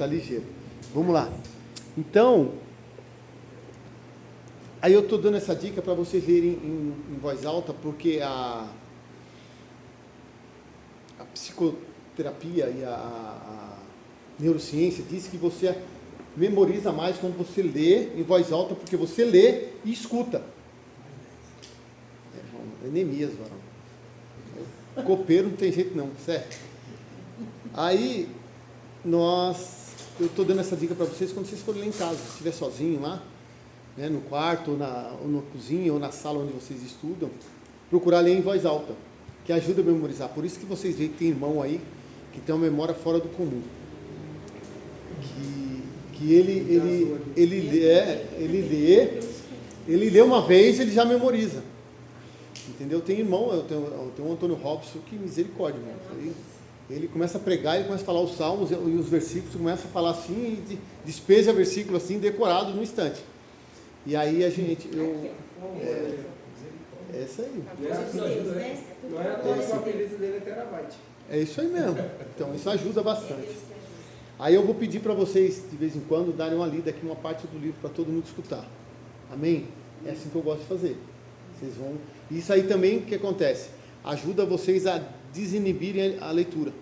tá ligeiro. Vamos lá. Então, aí eu estou dando essa dica para vocês lerem em voz alta, porque a psicoterapia e a neurociência diz que você memoriza mais quando você lê em voz alta, porque você lê e escuta. Enemias, varão. Copeiro não tem jeito não, certo? Aí, eu estou dando essa dica para vocês quando vocês forem lá em casa, se estiver sozinho lá, né, no quarto, ou na cozinha, ou na sala onde vocês estudam, procurar ler em voz alta, que ajuda a memorizar. Por isso que vocês veem que tem irmão aí que tem uma memória fora do comum. Que ele lê uma vez, ele já memoriza. Entendeu? Tem irmão, eu tenho um Antônio Robson, que misericórdia, irmão. Ele começa a pregar, ele começa a falar os salmos e os versículos, começa a falar assim, e despeja versículo assim, decorado no instante. E aí a gente, é isso aí. Não é a toa que o apelido dele é Terabyte. É isso aí mesmo. Então isso ajuda bastante. Aí eu vou pedir para vocês, de vez em quando, darem uma lida aqui, uma parte do livro, para todo mundo escutar. Amém? É assim que eu gosto de fazer. Vocês vão... Isso aí também, o que acontece? Ajuda vocês a desinibirem a leitura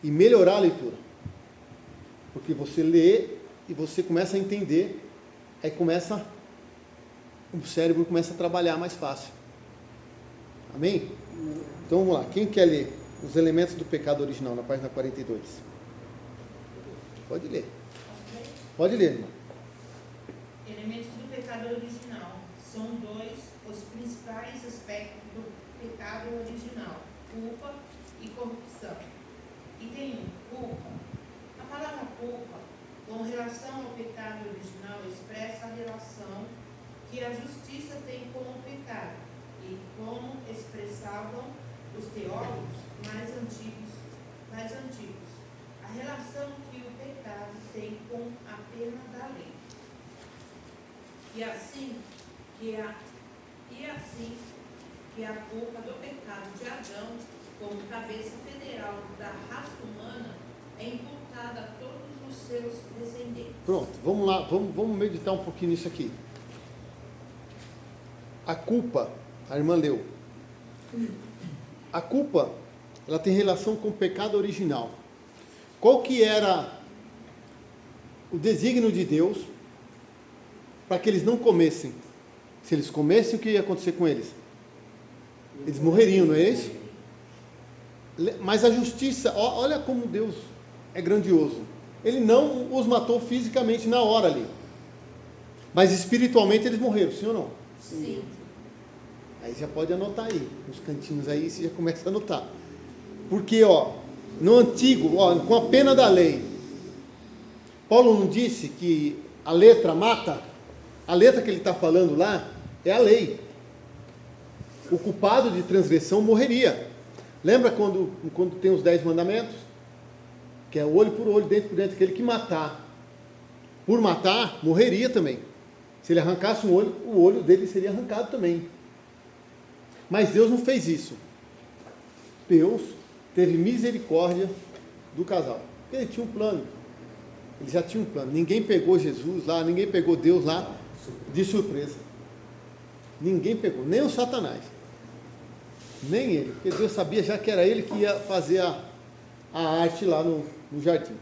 e melhorar a leitura. Porque você lê e você começa a entender, aí o cérebro começa a trabalhar mais fácil. Amém? Então vamos lá, quem quer ler os elementos do pecado original na página 42? Pode ler. Pode ler, irmão. Elementos do pecado original. São dois os principais aspectos do pecado original: culpa e corrupção. Item 1. Culpa. A palavra culpa, com relação ao pecado original, expressa a relação que a justiça tem com o pecado e como expressavam os teólogos mais antigos, a relação que o pecado tem com a pena da lei. E assim que a culpa do pecado de Adão, como cabeça federal da raça humana, é imputada a todos os seus descendentes. Pronto, vamos lá, vamos meditar um pouquinho nisso aqui. A culpa, a irmã leu. A culpa, ela tem relação com o pecado original. Qual que era o desígnio de Deus para que eles não comessem? Se eles comessem, o que ia acontecer com eles? Eles morreriam, não é isso? Mas a justiça, olha como Deus é grandioso. Ele não os matou fisicamente na hora ali. Mas espiritualmente eles morreram, sim ou não? Sim. Aí já pode anotar aí, nos cantinhos aí, você já começa a anotar. Porque, no antigo, com a pena da lei, Paulo não disse que a letra mata? A letra que ele está falando lá é a lei. O culpado de transgressão morreria. Lembra quando tem os 10 mandamentos? Que é olho por olho, dente por dente. Aquele que matar, por matar, morreria também. Se ele arrancasse um olho, o olho dele seria arrancado também. Mas Deus não fez isso. Deus teve misericórdia do casal. Ele tinha um plano. Ele já tinha um plano. Ninguém pegou Jesus lá, ninguém pegou Deus lá de surpresa. Ninguém pegou, nem o Satanás. Nem ele, porque Deus sabia já que era ele que ia fazer a arte lá no jardim.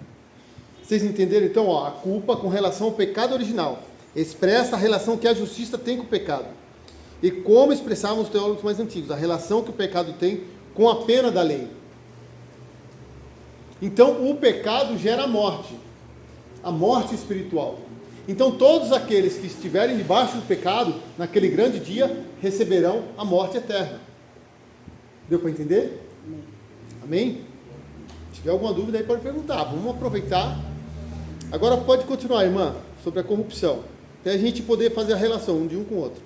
Vocês entenderam então? A culpa com relação ao pecado original expressa a relação que a justiça tem com o pecado. E como expressavam os teólogos mais antigos, a relação que o pecado tem com a pena da lei. Então, o pecado gera a morte espiritual. Então, todos aqueles que estiverem debaixo do pecado, naquele grande dia, receberão a morte eterna. Deu para entender? Amém? Se tiver alguma dúvida aí, pode perguntar. Vamos aproveitar. Agora pode continuar, irmã, sobre a corrupção. Até a gente poder fazer a relação de um com o outro.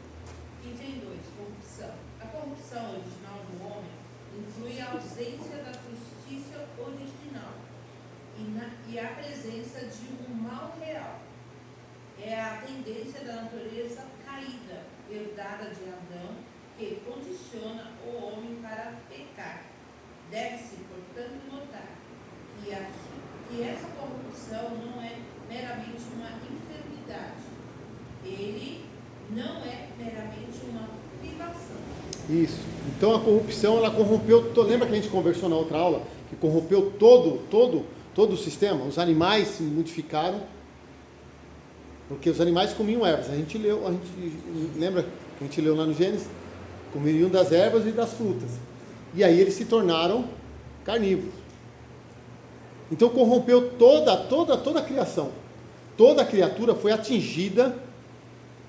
Item 2. Corrupção. A corrupção original do homem inclui a ausência da justiça original e a presença de um mal real. É a tendência da natureza caída, herdada de Adão, que condiciona o homem para pecar. Deve-se, portanto, notar que que essa corrupção não é meramente uma enfermidade. Ele não é meramente uma privação. Isso. Então a corrupção, ela corrompeu, lembra que a gente conversou na outra aula, que corrompeu todo o sistema? Os animais se modificaram, porque os animais comiam ervas. Lembra que a gente leu lá no Gênesis? Comeriam das ervas e das frutas. E aí eles se tornaram carnívoros. Então corrompeu toda a criação. Toda a criatura foi atingida,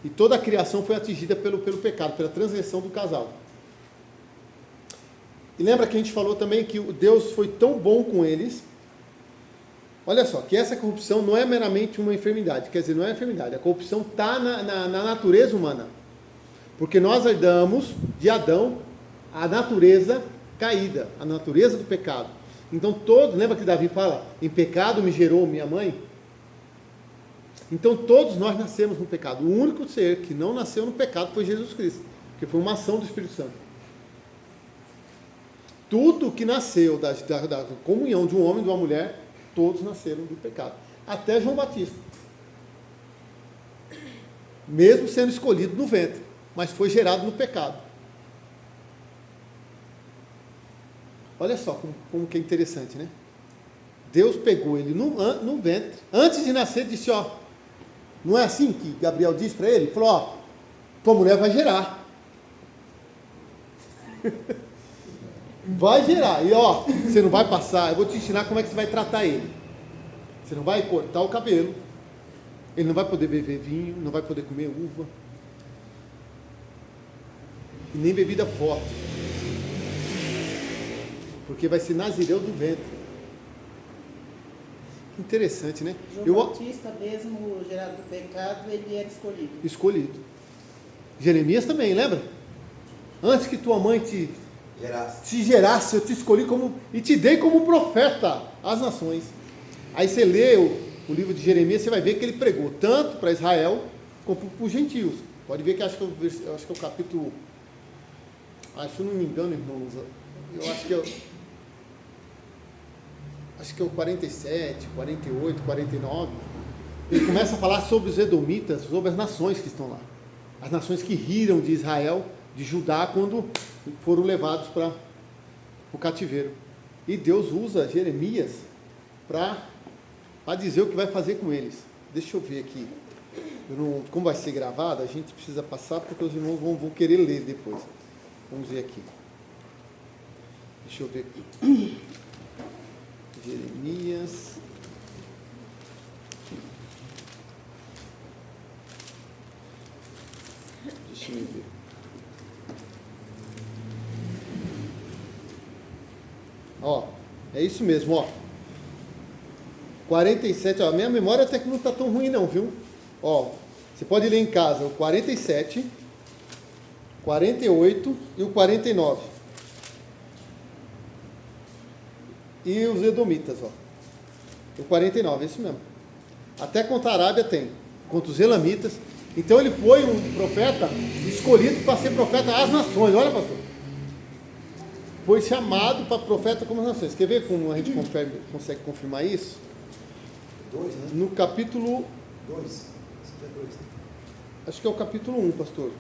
e toda a criação foi atingida pelo pecado, pela transgressão do casal. E lembra que a gente falou também que Deus foi tão bom com eles. Olha só, que essa corrupção não é meramente uma enfermidade. Quer dizer, não é enfermidade. A corrupção está na natureza humana. Porque nós herdamos de Adão a natureza caída, a natureza do pecado. Então todos, lembra que Davi fala, em pecado me gerou minha mãe? Então todos nós nascemos no pecado. O único ser que não nasceu no pecado foi Jesus Cristo, que foi uma ação do Espírito Santo. Tudo que nasceu da comunhão de um homem e de uma mulher, todos nasceram do pecado. Até João Batista. Mesmo sendo escolhido no ventre, mas foi gerado no pecado. Olha só como que é interessante, né? Deus pegou ele no ventre, antes de nascer, disse, ó, não é assim que Gabriel disse para ele? Falou, ó, tua mulher vai gerar. Vai gerar. E ó, você não vai passar, eu vou te ensinar como é que você vai tratar ele. Você não vai cortar o cabelo, ele não vai poder beber vinho, não vai poder comer uva, e nem bebida forte, porque vai ser nazireu do ventre. Que interessante, né? João Batista, mesmo gerado do pecado, ele era escolhido. Escolhido. Jeremias também, lembra? Antes que tua mãe te gerasse, eu te escolhi e te dei como profeta às nações. Aí você lê o livro de Jeremias, você vai ver que ele pregou tanto para Israel como para os gentios. Pode ver que acho que é o capítulo, se eu não me engano, irmãos, eu acho que é o 47, 48, 49. Ele começa a falar sobre os edomitas, sobre as nações que estão lá. As nações que riram de Israel, de Judá, quando foram levados para o cativeiro. E Deus usa Jeremias para dizer o que vai fazer com eles. Deixa eu ver aqui. Como vai ser gravado, a gente precisa passar, porque os irmãos vão querer ler depois. Vamos ver aqui. Deixa eu ver aqui. Jeremias. Deixa eu ver. Ó, é isso mesmo, ó. 47, ó, a minha memória até que não está tão ruim não, viu? Ó, você pode ler em casa o 47, 48 e o 49. E os edomitas, ó. O 49, é isso mesmo. Até contra a Arábia tem, contra os elamitas. Então ele foi um profeta escolhido para ser profeta às nações. Olha, pastor. Foi chamado para profeta como as nações. Quer ver como a gente consegue confirmar isso? 2, né? No capítulo 2. Isso aqui é 2, né? Acho que é o capítulo 1, pastor.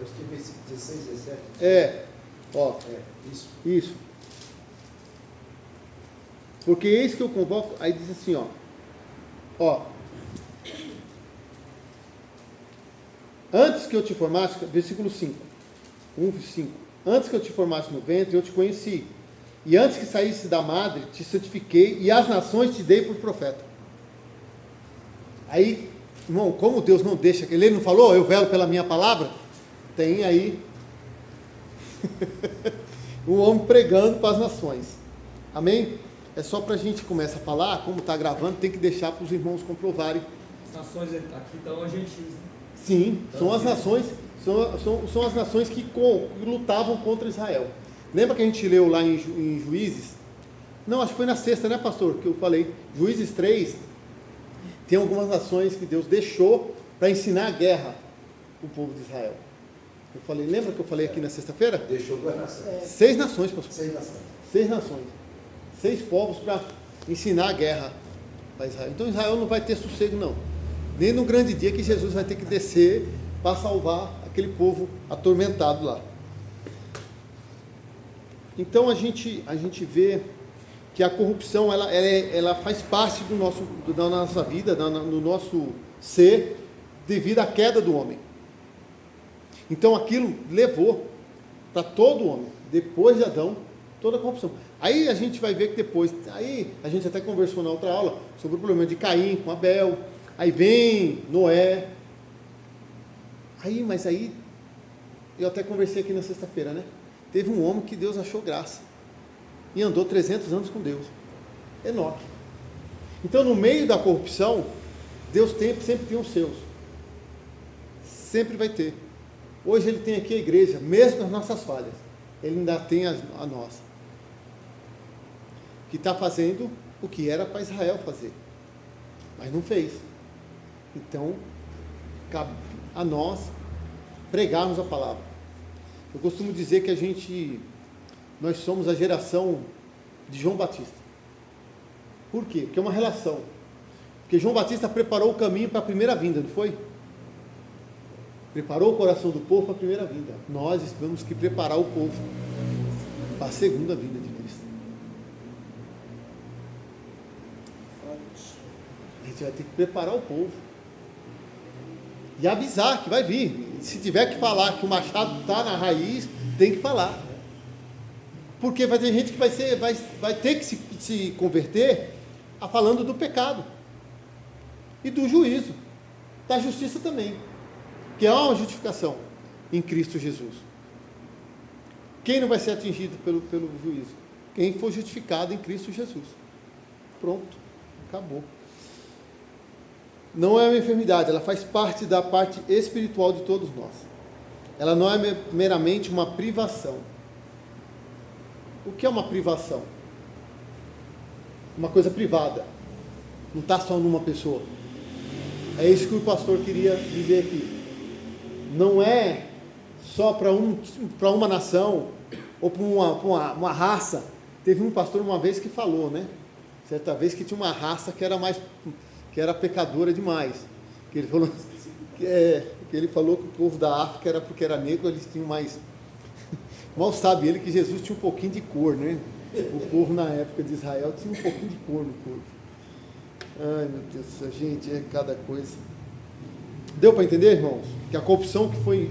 Acho que é 16, 17. É, ó. É, isso. Isso. Porque eis que eu convoco, aí diz assim, ó. Antes que eu te formasse, versículo 5. 1:5. Antes que eu te formasse no ventre, eu te conheci. E antes que saísse da madre, te santifiquei, e as nações te dei por profeta. Aí, irmão, como Deus não deixa, ele não falou, eu velo pela minha palavra? Tem aí um homem pregando para as nações. Amém? É só para a gente começar a falar, como está gravando, tem que deixar para os irmãos comprovarem. As nações aqui estão os gentios, né? Sim, são as nações, são as nações que lutavam contra Israel. Lembra que a gente leu lá em Juízes? Não, acho que foi na sexta, né, pastor? Que eu falei, Juízes 3, tem algumas nações que Deus deixou para ensinar a guerra para o povo de Israel. Eu falei, lembra que eu falei aqui na sexta-feira? Deixou 2 nações. 6 nações, pastor. 6 nações. 6 nações. 6 povos ensinar a guerra para Israel. Então Israel não vai ter sossego, não. Nem no grande dia que Jesus vai ter que descer para salvar aquele povo atormentado lá. Então a gente vê que a corrupção ela faz parte da nossa vida, do nosso ser, devido à queda do homem. Então aquilo levou para todo homem, depois de Adão, toda a corrupção. Aí a gente vai ver que depois, aí a gente até conversou na outra aula sobre o problema de Caim com Abel, aí vem Noé, mas aí eu até conversei aqui na sexta-feira, né? Teve um homem que Deus achou graça e andou 300 anos com Deus, Enoque. Então no meio da corrupção, Deus sempre tem os seus, sempre vai ter. Hoje ele tem aqui a igreja, mesmo as nossas falhas, ele ainda tem a nossa, que está fazendo o que era para Israel fazer, mas não fez. Então cabe a nós pregarmos a palavra. Eu costumo dizer que nós somos a geração de João Batista. Por quê? Porque é uma relação. Porque João Batista preparou o caminho para a primeira vinda, não foi? Preparou o coração do povo para a primeira vinda. Nós temos que preparar o povo para a segunda vinda de Cristo. A gente vai ter que preparar o povo e avisar que vai vir. Se tiver que falar que o machado está na raiz, tem que falar. Porque vai ter gente que vai ter que se converter falando do pecado e do juízo, da justiça também, que é uma justificação em Cristo Jesus. Quem não vai ser atingido pelo juízo? Quem for justificado em Cristo Jesus. Pronto, acabou. Não é uma enfermidade, ela faz parte da parte espiritual de todos nós. Ela não é meramente uma privação. O que é uma privação? Uma coisa privada. Não está só numa pessoa. É isso que o pastor queria dizer aqui. Não é só para uma nação ou para uma raça. Teve um pastor uma vez que falou, né? Certa vez que tinha uma raça que era pecadora demais. Que ele falou que o povo da África era porque era negro, eles tinham mais... Mal sabe ele que Jesus tinha um pouquinho de cor, né? O povo na época de Israel tinha um pouquinho de cor no corpo. Ai, meu Deus do céu, gente, é cada coisa. Deu para entender, irmãos? Que a corrupção que foi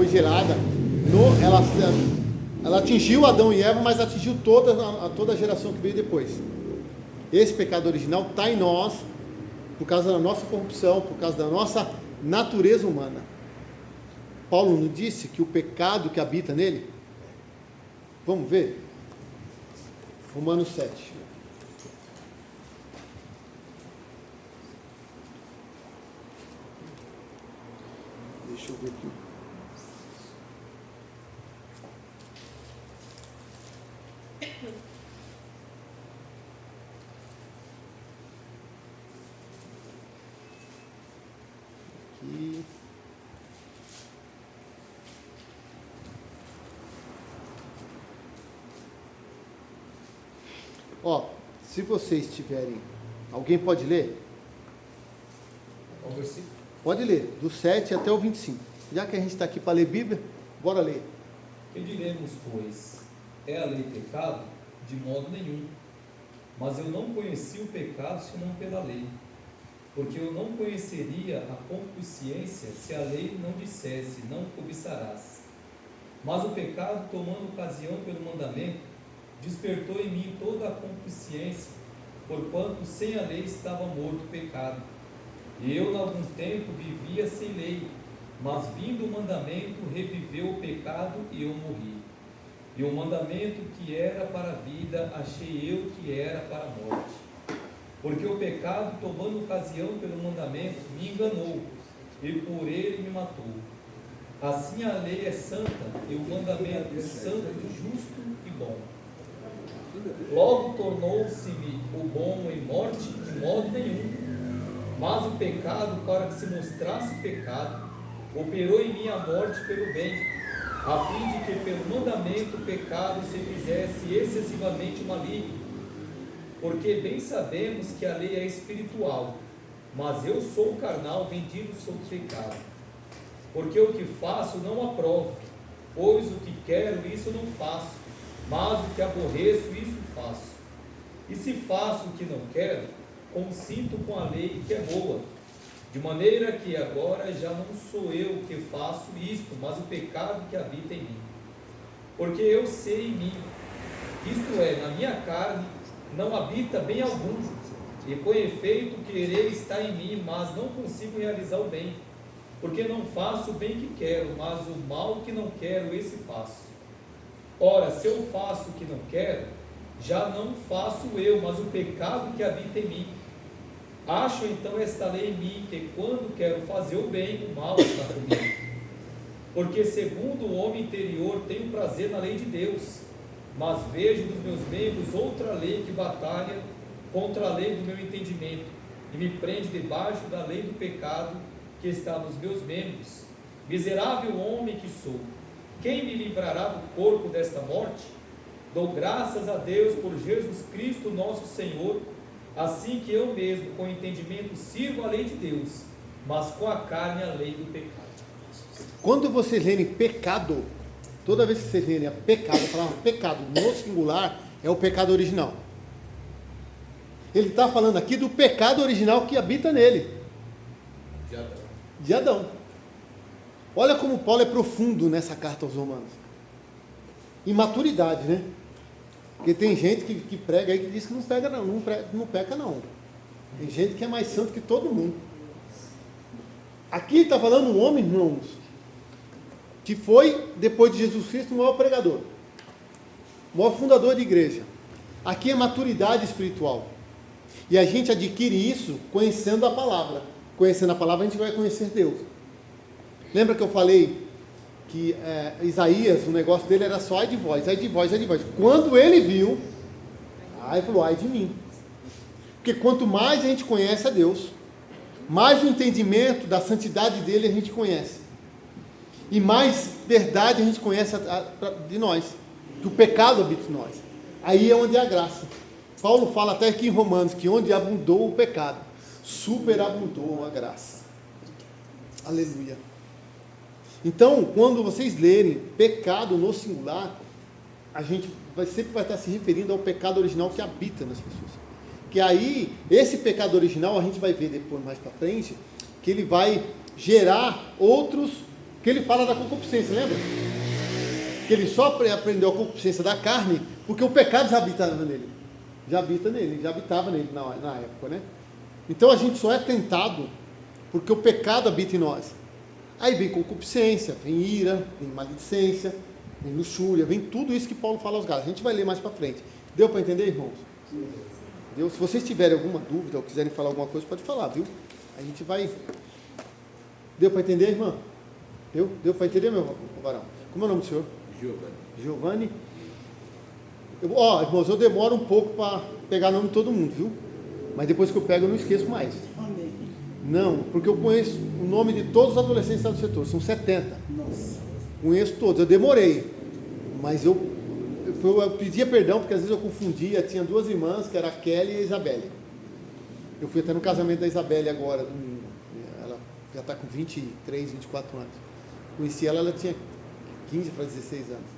gerada, ela atingiu Adão e Eva, mas atingiu toda a geração que veio depois. Esse pecado original está em nós, por causa da nossa corrupção, por causa da nossa natureza humana. Paulo não disse que o pecado que habita nele? Vamos ver? Romanos 7. Deixa eu ver aqui. Aqui. Ó, se vocês tiverem... Alguém pode ler? Qual versículo? Pode ler, do 7 até o 25. Já que a gente está aqui para ler Bíblia, bora ler. Que diremos, pois? É a lei pecado? De modo nenhum. Mas eu não conheci o pecado senão pela lei. Porque eu não conheceria a concupiscência se a lei não dissesse, não cobiçarás. Mas o pecado, tomando ocasião pelo mandamento, despertou em mim toda a concupiscência, porquanto sem a lei estava morto o pecado. E eu, em algum tempo, vivia sem lei, mas vindo o mandamento, reviveu o pecado e eu morri. E o mandamento que era para a vida, achei eu que era para a morte. Porque o pecado, tomando ocasião pelo mandamento, me enganou, e por ele me matou. Assim a lei é santa, e o mandamento santo, justo e bom. Logo tornou-se-me o bom em morte de modo nenhum, mas o pecado, para que se mostrasse pecado, operou em mim a morte pelo bem, a fim de que pelo mandamento o pecado se fizesse excessivamente maligno. Porque bem sabemos que a lei é espiritual, mas eu sou carnal, vendido sob o pecado. Porque o que faço não aprovo, pois o que quero, isso não faço, mas o que aborreço, isso faço. E se faço o que não quero, consinto com a lei que é boa, de maneira que agora já não sou eu que faço isto, mas o pecado que habita em mim. Porque eu sei em mim, isto é, na minha carne, não habita bem algum, e com efeito querer está em mim, mas não consigo realizar o bem, porque não faço o bem que quero, mas o mal que não quero, esse faço. Ora, se eu faço o que não quero, já não faço eu, mas o pecado que habita em mim. Acho então esta lei em mim, que quando quero fazer o bem, o mal está comigo. Porque segundo o homem interior tenho prazer na lei de Deus, mas vejo nos meus membros outra lei que batalha contra a lei do meu entendimento, e me prende debaixo da lei do pecado que está nos meus membros. Miserável homem que sou, quem me livrará do corpo desta morte? Dou graças a Deus por Jesus Cristo nosso Senhor, assim que eu mesmo, com entendimento, sirvo a lei de Deus, mas com a carne a lei do pecado. Quando vocês lerem pecado, toda vez que vocês lerem a pecado, a palavra pecado no singular é o pecado original. Ele está falando aqui do pecado original que habita nele, de Adão. Olha como Paulo é profundo nessa carta aos Romanos. Imaturidade, né? Porque tem gente que prega aí que diz que não pega não peca não. Tem gente que é mais santo que todo mundo. Aqui está falando um homem, irmãos, que foi, depois de Jesus Cristo, o maior pregador, o maior fundador de igreja. Aqui é maturidade espiritual. E a gente adquire isso conhecendo a palavra. Conhecendo a palavra, a gente vai conhecer Deus. Lembra que eu falei que Isaías, o negócio dele era só ai de vós, ai de vós, ai de vós. Quando ele viu, aí falou, ai de mim. Porque quanto mais a gente conhece a Deus, mais o entendimento da santidade dele a gente conhece. E mais verdade a gente conhece de nós. Que o pecado habita em nós. Aí é onde é a graça. Paulo fala até aqui em Romanos, que onde abundou o pecado, superabundou a graça. Aleluia. Então, quando vocês lerem pecado no singular, a gente sempre vai estar se referindo ao pecado original que habita nas pessoas. Que aí, esse pecado original, a gente vai ver depois mais para frente, que ele vai gerar outros, que ele fala da concupiscência, lembra? Que ele só aprendeu a concupiscência da carne, porque o pecado já habitava nele. Já habitava nele na época, né? Então a gente só é tentado porque o pecado habita em nós. Aí vem concupiscência, vem ira, vem maledicência, vem luxúria, vem tudo isso que Paulo fala aos Gálatas. A gente vai ler mais para frente. Deu para entender, irmãos? Deu? Se vocês tiverem alguma dúvida ou quiserem falar alguma coisa, pode falar, viu? A gente vai... Deu para entender, irmã? Deu para entender, meu varão? Como é o nome do senhor? Giovanni. Irmãos, eu demoro um pouco para pegar o nome de todo mundo, viu? Mas depois que eu pego, eu não esqueço mais. Não, porque eu conheço o nome de todos os adolescentes do setor, são 70. Nossa. Conheço todos, eu demorei. Mas eu pedia perdão, porque às vezes eu confundia, tinha duas irmãs, que era a Kelly e a Isabelle. Eu fui até no casamento da Isabelle agora, domingo. Ela já está com 23, 24 anos. Conheci ela tinha 15 para 16 anos.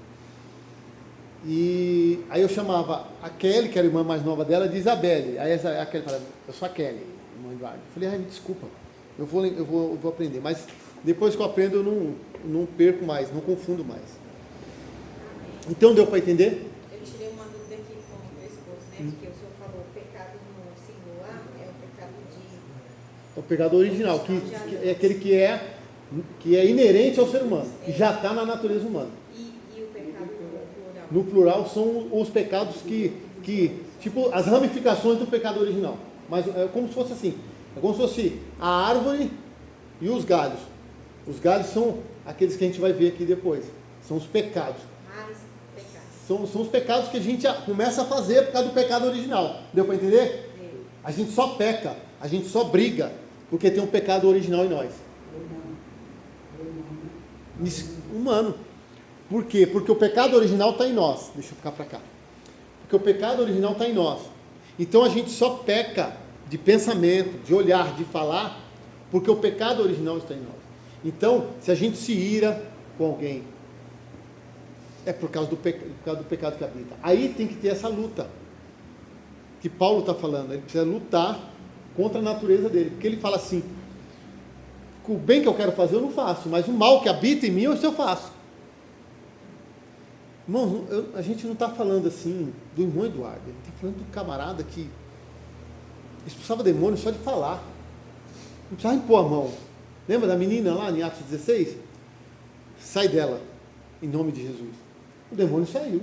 E aí eu chamava a Kelly, que era a irmã mais nova dela, de Isabelle. Aí a Kelly falava, eu sou a Kelly, irmã Eduardo. Eu falei, ai, me desculpa, eu vou aprender. Mas depois que eu aprendo, eu não perco mais, não confundo mais. Então deu para entender? Eu tirei uma dúvida aqui com o meu esposo, né? Porque o senhor falou o pecado no singular é o pecado de... É o pecado original, que é aquele que é inerente ao ser humano, que já está na natureza humana. E o pecado plural? No plural são os pecados que tipo, as ramificações do pecado original. Mas é como se fosse assim, é como se fosse a árvore e os galhos. Os galhos são aqueles que a gente vai ver aqui depois. São os pecados. São os pecados que a gente começa a fazer por causa do pecado original. Deu para entender? A gente só peca, a gente só briga, porque tem um pecado original em nós. Humano. Por quê? Porque o pecado original está em nós. Deixa eu ficar para cá. Porque o pecado original está em nós. Então a gente só peca de pensamento, de olhar, de falar, porque o pecado original está em nós. Então, se a gente se ira com alguém, é por causa do pecado que habita. Aí tem que ter essa luta que Paulo está falando. Ele precisa lutar contra a natureza dele, porque ele fala assim: o bem que eu quero fazer eu não faço, mas o mal que habita em mim eu faço. Irmão, a gente não está falando assim do irmão Eduardo, ele está falando do camarada que expulsava demônio só de falar, não precisava impor a mão. Lembra da menina lá em Atos 16? Sai dela, em nome de Jesus. O demônio saiu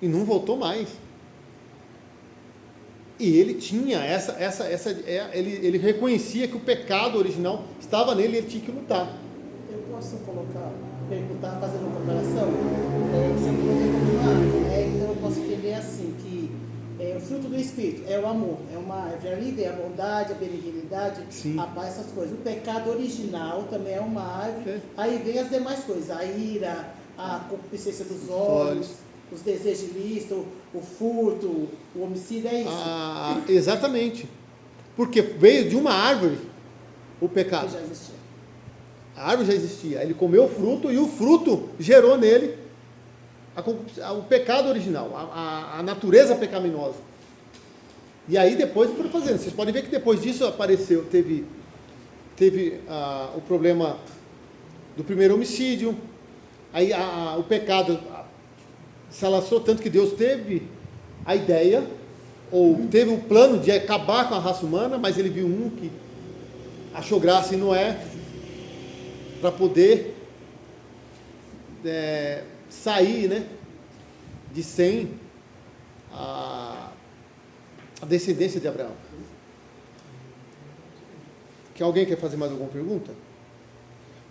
e não voltou mais. E ele tinha ele reconhecia que o pecado original estava nele e ele tinha que lutar. Eu posso perguntar, fazendo uma comparação? Você não então eu posso entender assim, que o fruto do Espírito é o amor, é a líder, a bondade, a benignidade, Sim. a paz, essas coisas. O pecado original também é uma árvore, aí vem as demais coisas, a ira, a concupiscência dos olhos, os desejos ilícitos, o furto, o homicídio, é isso. Exatamente. Porque veio de uma árvore o pecado. Que já existia. A árvore já existia. Ele comeu o fruto e o fruto gerou nele o pecado original, a natureza pecaminosa. E aí depois foram fazendo. Vocês podem ver que depois disso apareceu, teve o problema do primeiro homicídio. Aí o pecado se alastrou tanto que Deus teve a ideia, ou teve o plano de acabar com a raça humana, mas ele viu um que achou graça em Noé, para poder sair, né, de Sem, a descendência de Abraão. Que alguém quer fazer mais alguma pergunta?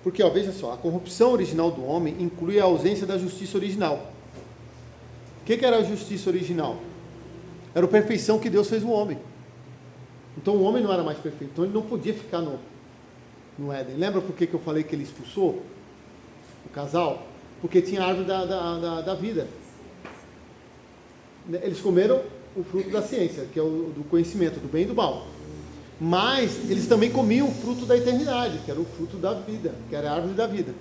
Porque, veja só, a corrupção original do homem inclui a ausência da justiça original. O que era a justiça original? Era a perfeição que Deus fez no homem. Então o homem não era mais perfeito, então ele não podia ficar no Éden. Lembra por que eu falei que ele expulsou o casal? Porque tinha a árvore da vida. Eles comeram o fruto da ciência, que é o do conhecimento, do bem e do mal. Mas eles também comiam o fruto da eternidade, que era o fruto da vida, que era a árvore da vida.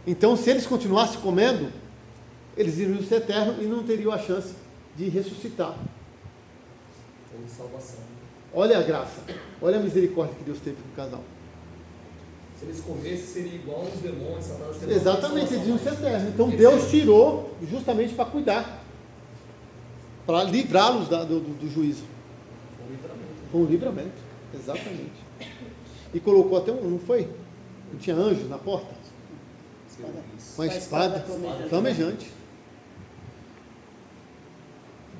Então, se eles continuassem comendo, eles iriam ser eternos e não teriam a chance de ressuscitar. Ou de salvação. Olha a graça, olha a misericórdia que Deus teve com o casal. Se eles comessem, seria igual aos demônios, Satanás. Exatamente, eles iam ser eternos. Então Deus tirou justamente para cuidar, para livrá-los do juízo. Foi um livramento, exatamente. E colocou até não foi? Não tinha anjos na porta? Uma espada flamejante.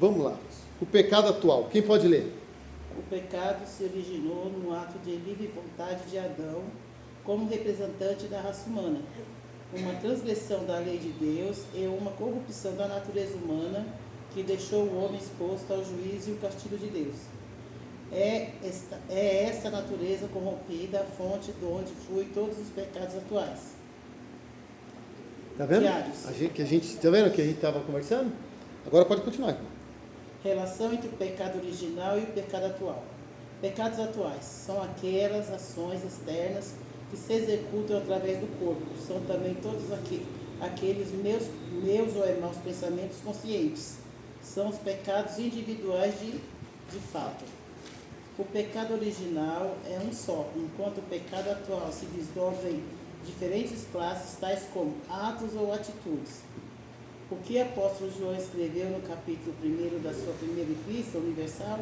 Vamos lá. O pecado atual. Quem pode ler? O pecado se originou no ato de livre vontade de Adão, como representante da raça humana, uma transgressão da lei de Deus e uma corrupção da natureza humana que deixou o homem exposto ao juízo e o castigo de Deus. É esta natureza corrompida a fonte de onde fluem todos os pecados atuais. Está vendo? Diários. Está vendo que a gente estava conversando? Agora pode continuar. Relação entre o pecado original e o pecado atual. Pecados atuais são aquelas ações externas que se executam através do corpo. São também todos aqueles meus ou maus pensamentos conscientes. São os pecados individuais de fato. O pecado original é um só, enquanto o pecado atual se desdobra em diferentes classes, tais como atos ou atitudes. O que o apóstolo João escreveu no capítulo 1 da sua primeira epístola universal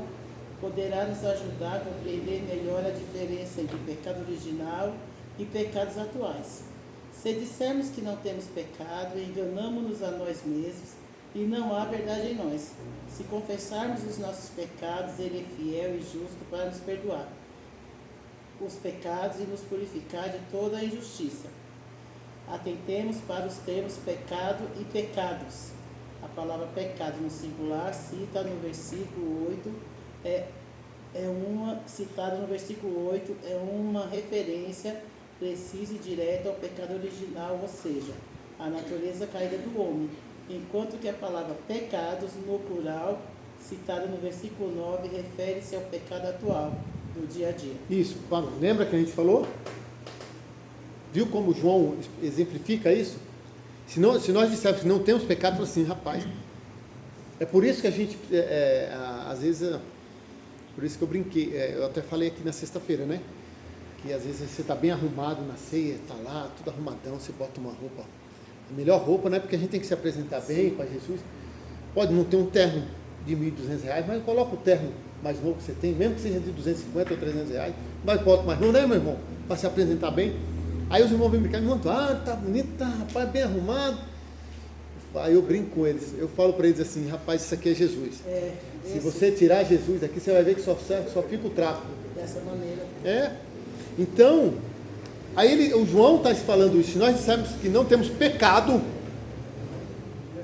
poderá nos ajudar a compreender melhor a diferença entre pecado original e pecados atuais. Se dissermos que não temos pecado, enganamo-nos a nós mesmos e não há verdade em nós. Se confessarmos os nossos pecados, Ele é fiel e justo para nos perdoar os pecados e nos purificar de toda a injustiça. Atentemos para os termos pecado e pecados. A palavra pecado no singular cita no versículo 8, citada no versículo 8, é uma referência precisa e direta ao pecado original, ou seja, a natureza caída do homem, enquanto que a palavra pecados no plural citada no versículo 9, refere-se ao pecado atual, do dia a dia. Isso, lembra que a gente falou? Viu como João exemplifica isso? Se nós dissermos que não temos pecado, fala assim, rapaz, é por isso que a gente, às vezes, por isso que eu brinquei, eu até falei aqui na sexta-feira, né? Que às vezes você está bem arrumado na ceia, está lá, tudo arrumadão, você bota uma roupa, a melhor roupa, né? Porque a gente tem que se apresentar bem para Jesus. Pode não ter um terno de R$1.200, mas coloca o terno mais novo que você tem, mesmo que seja de R$250 ou R$300, mas bota mais novo, né, meu irmão? Para se apresentar bem. Aí os irmãos vêm brincar, me mandam, tá bonito, tá, rapaz, bem arrumado. Aí eu brinco com eles, eu falo para eles assim, rapaz, isso aqui é Jesus. Se você tirar Jesus aqui, você vai ver que só fica o trapo. Dessa maneira. Então, aí o João está falando isso, se nós dissermos que não temos pecado,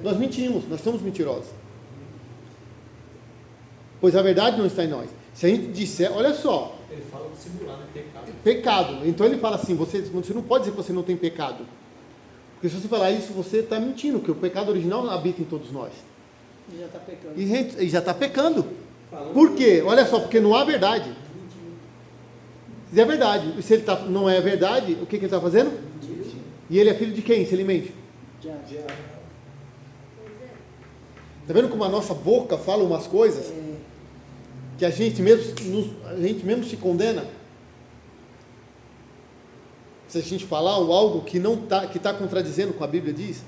nós mentimos, nós somos mentirosos. Pois a verdade não está em nós. Se a gente disser, olha só. Ele fala do singular, né? Pecado. Pecado. Então ele fala assim, você não pode dizer que você não tem pecado. Porque se você falar isso, você está mentindo, porque o pecado original habita em todos nós. E já está pecando. E já está pecando. Por quê? Olha só, porque não há verdade. Se é verdade, e se ele não é verdade, o que ele está fazendo? E ele é filho de quem, se ele mente? Já. Está vendo como a nossa boca fala umas coisas que a gente mesmo se condena? Se a gente falar algo que não que está contradizendo com o que a Bíblia diz.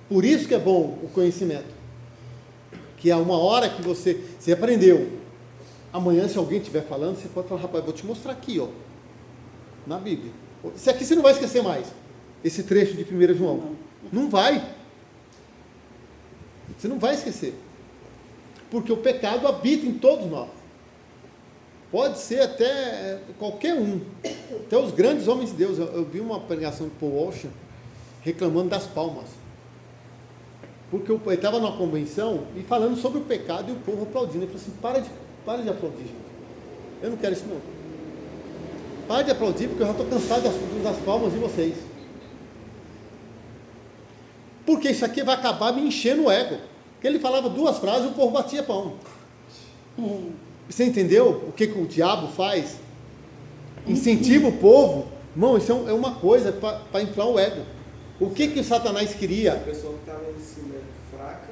Por isso que é bom o conhecimento. Que é uma hora que você aprendeu. Amanhã, se alguém estiver falando, você pode falar, rapaz, vou te mostrar aqui, ó, na Bíblia. Isso aqui você não vai esquecer mais. Esse trecho de 1 João. Não vai. Você não vai esquecer. Porque o pecado habita em todos nós. Pode ser até qualquer um. Até os grandes homens de Deus. Eu vi uma pregação de Paul Washer reclamando das palmas. Porque ele estava numa convenção e falando sobre o pecado e o povo aplaudindo. Ele falou assim, para de aplaudir, gente. Eu não quero isso não. Para de aplaudir porque eu já estou cansado das palmas de vocês. Porque isso aqui vai acabar me enchendo o ego. Porque ele falava 2 frases e o povo batia palma. Você entendeu o que o diabo faz? Incentiva o povo. Irmão, isso é uma coisa para inflar o ego. O que o Satanás queria? A pessoa que estava em cima é fraca.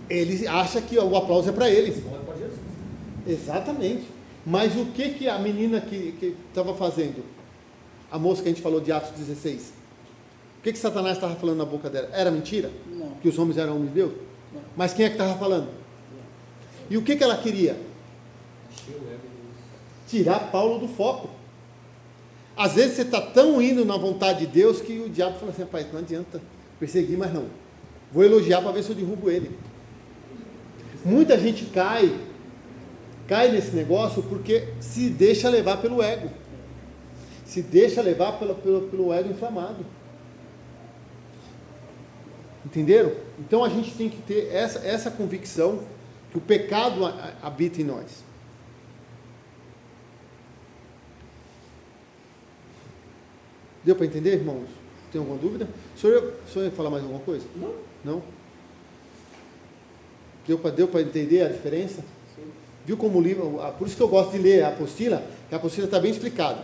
Ele acha que o aplauso é para ele. Não é para Jesus. Exatamente. Mas o que a menina que estava fazendo? A moça que a gente falou de Atos 16. O que Satanás estava falando na boca dela? Era mentira? Não. Que os homens eram homens de Deus? Não. Mas quem é que estava falando? E o que ela queria? Tirar Paulo do foco. Às vezes você está tão indo na vontade de Deus que o diabo fala assim, rapaz, não adianta perseguir, mas não. Vou elogiar para ver se eu derrubo ele. Muita gente cai nesse negócio porque se deixa levar pelo ego. Se deixa levar pelo ego inflamado. Entenderam? Então a gente tem que ter essa convicção que o pecado habita em nós. Deu para entender, irmãos? Tem alguma dúvida? O senhor ia falar mais alguma coisa? Não? Deu para entender a diferença? Sim. Viu como o livro... Por isso que eu gosto de ler a apostila, que a apostila está bem explicada.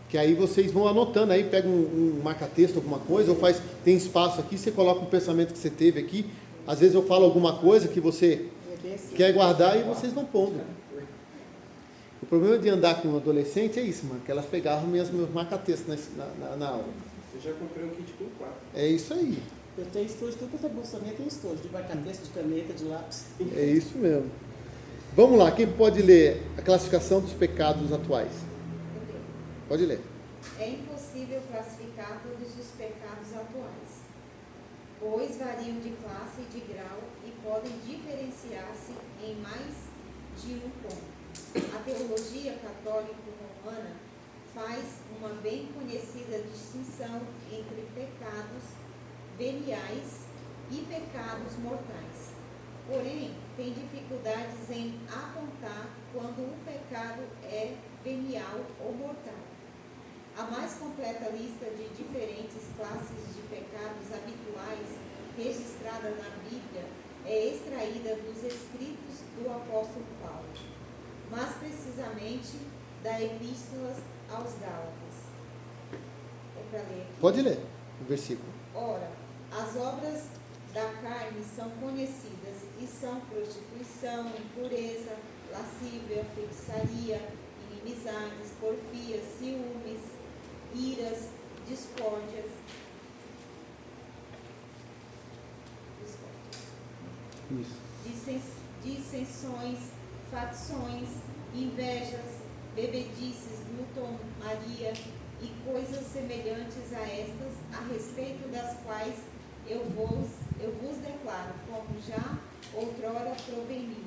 Que aí vocês vão anotando, aí pega um marca-texto, alguma coisa, ou tem espaço aqui, você coloca um pensamento que você teve aqui. Às vezes eu falo alguma coisa que você quer guardar e vocês vão pondo. O problema de andar com um adolescente é isso, mano, que elas pegavam meus marca-textos na aula. Eu já comprei um kit com 4. É isso aí. Eu tenho estojo, tudo que é bolsa minha tem estojo, de marca-texto, de caneta, de lápis. É isso mesmo. Vamos lá, quem pode ler a classificação dos pecados atuais? Pode ler. É impossível classificar todos os pecados atuais, pois variam de classe e de grau e podem diferenciar-se em mais de um ponto. A teologia católico-romana faz uma bem conhecida distinção entre pecados veniais e pecados mortais. Porém, tem dificuldades em apontar quando um pecado é venial ou mortal. A mais completa lista de diferentes classes de pecados habituais registrada na Bíblia é extraída dos escritos do apóstolo Paulo, mas precisamente da Epístola aos Gálatas. É para ler aqui? Pode ler o versículo. Ora, as obras da carne são conhecidas e são prostituição, impureza, lascívia, feitiçaria, inimizades, porfias, ciúmes, iras, discórdias, Isso. dissensões, facções, invejas, bebedices, glutonaria e coisas semelhantes a estas, a respeito das quais eu vos declaro, como já outrora proveni,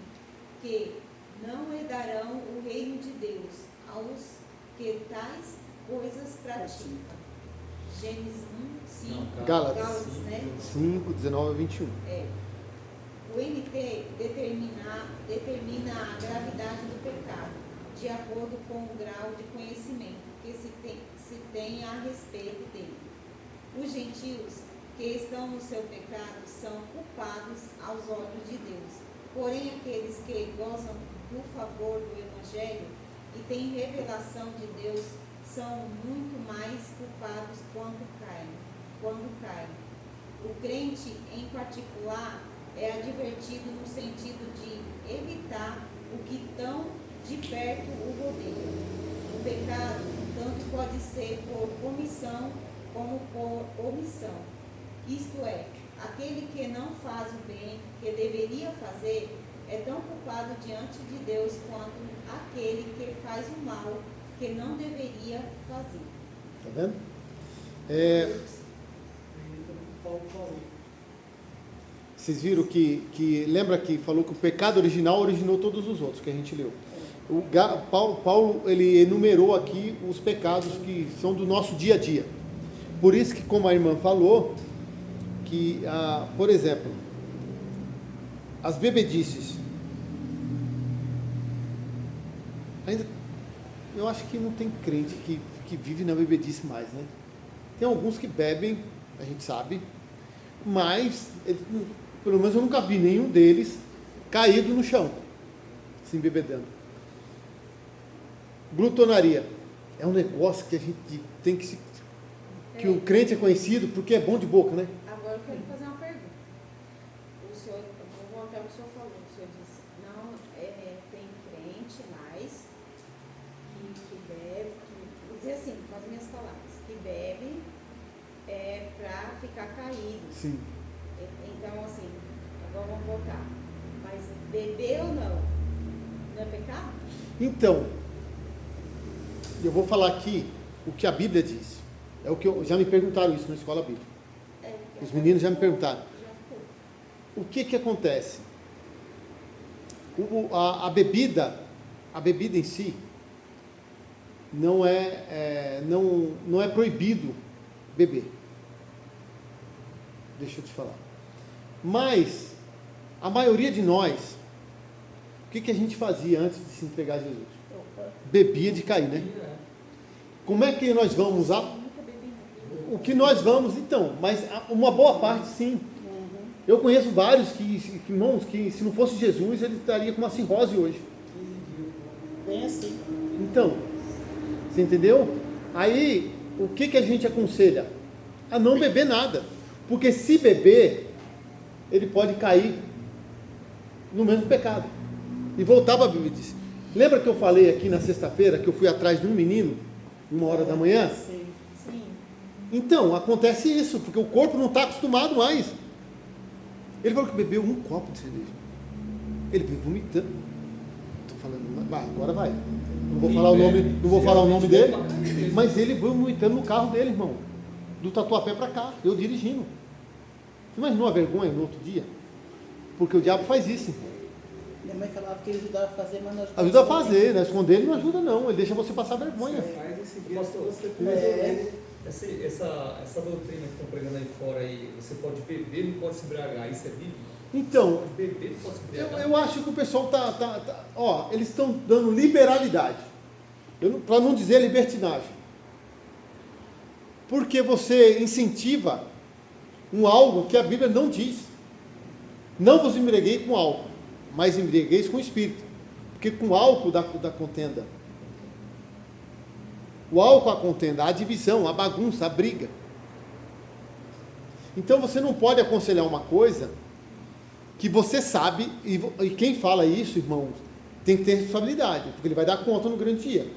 que não herdarão o reino de Deus aos que tais coisas praticam. Gênesis 1, 5. Gálatas Né? 5, 19 a 21. O NT determina a gravidade do pecado, de acordo com o grau de conhecimento que se tem a respeito dele. Os gentios que estão no seu pecado são culpados aos olhos de Deus. Porém, aqueles que gozam do favor do Evangelho e têm revelação de Deus são muito mais culpados quando caem. O crente, em particular, é advertido no sentido de evitar o que tão de perto o rodeia. O pecado, tanto pode ser por comissão como por omissão. Isto é, aquele que não faz o bem que deveria fazer é tão culpado diante de Deus quanto aquele que faz o mal que não deveria fazer. Tá vendo? Paulo falou. Vocês viram que lembra que falou que o pecado original originou todos os outros que a gente leu. Paulo ele enumerou aqui os pecados que são do nosso dia a dia. Por isso que, como a irmã falou, que, por exemplo, as bebedices. Ainda, eu acho que não tem crente que vive na bebedice mais, né? Tem alguns que bebem, a gente sabe, mas pelo menos eu nunca vi nenhum deles caído no chão, se embebedando. Glutonaria é um negócio que a gente tem que o crente é conhecido porque é bom de boca, né? Agora eu quero fazer uma pergunta. O senhor, eu vou voltar ao que o senhor falou. O senhor disse, não tem crente mais que bebe, vou dizer assim, com as minhas palavras, que bebe para ficar caído. Sim. Então, assim, agora vamos voltar. Mas beber ou não é pecado? Então, eu vou falar aqui o que a Bíblia diz. É o que já me perguntaram isso na escola bíblica. Os meninos já me perguntaram. O que acontece? A bebida em si não é proibido beber. Deixa eu te falar. Mas a maioria de nós, o que a gente fazia antes de se entregar a Jesus? Bebia de cair, né? Como é que nós vamos usar? O que nós vamos, então, mas uma boa parte sim. Eu conheço vários irmãos que se não fosse Jesus, ele estaria com uma cirrose hoje. Bem assim. Então, você entendeu? Aí, o que a gente aconselha? A não beber nada. Porque se beber, ele pode cair no mesmo pecado. E voltar para a bebedice. Lembra que eu falei aqui na sexta-feira que eu fui atrás de um menino, 1h da manhã? Sim. Então, acontece isso, porque o corpo não está acostumado mais. Ele falou que bebeu um copo de cerveja. Ele veio vomitando. Estou falando, agora vai. Não vou falar o nome dele, mas ele veio vomitando no carro dele, irmão. Do Tatuapé para cá, eu dirigindo. Você imaginou a vergonha no outro dia? Porque o diabo faz isso. Minha mãe falava que ele ajudava a fazer, mas não ajudava. Ajuda a fazer, né? Esconder ele não ajuda não, ele deixa você passar vergonha. Faz esse dia Pastor, você essa doutrina que estão pregando aí fora aí, você pode beber, não pode se embriagar, isso é bíblico? Então, Pode beber, não pode se embriagar. eu acho que o pessoal eles estão dando liberalidade, para não dizer libertinagem, porque você incentiva algo que a Bíblia não diz. Não vos embriaguei com álcool, mas embriagueis com o Espírito. Porque com álcool dá contenda. O álcool a contenda, a divisão, a bagunça, a briga. Então você não pode aconselhar uma coisa que você sabe, e quem fala isso, irmãos, tem que ter responsabilidade, porque ele vai dar conta no grande dia.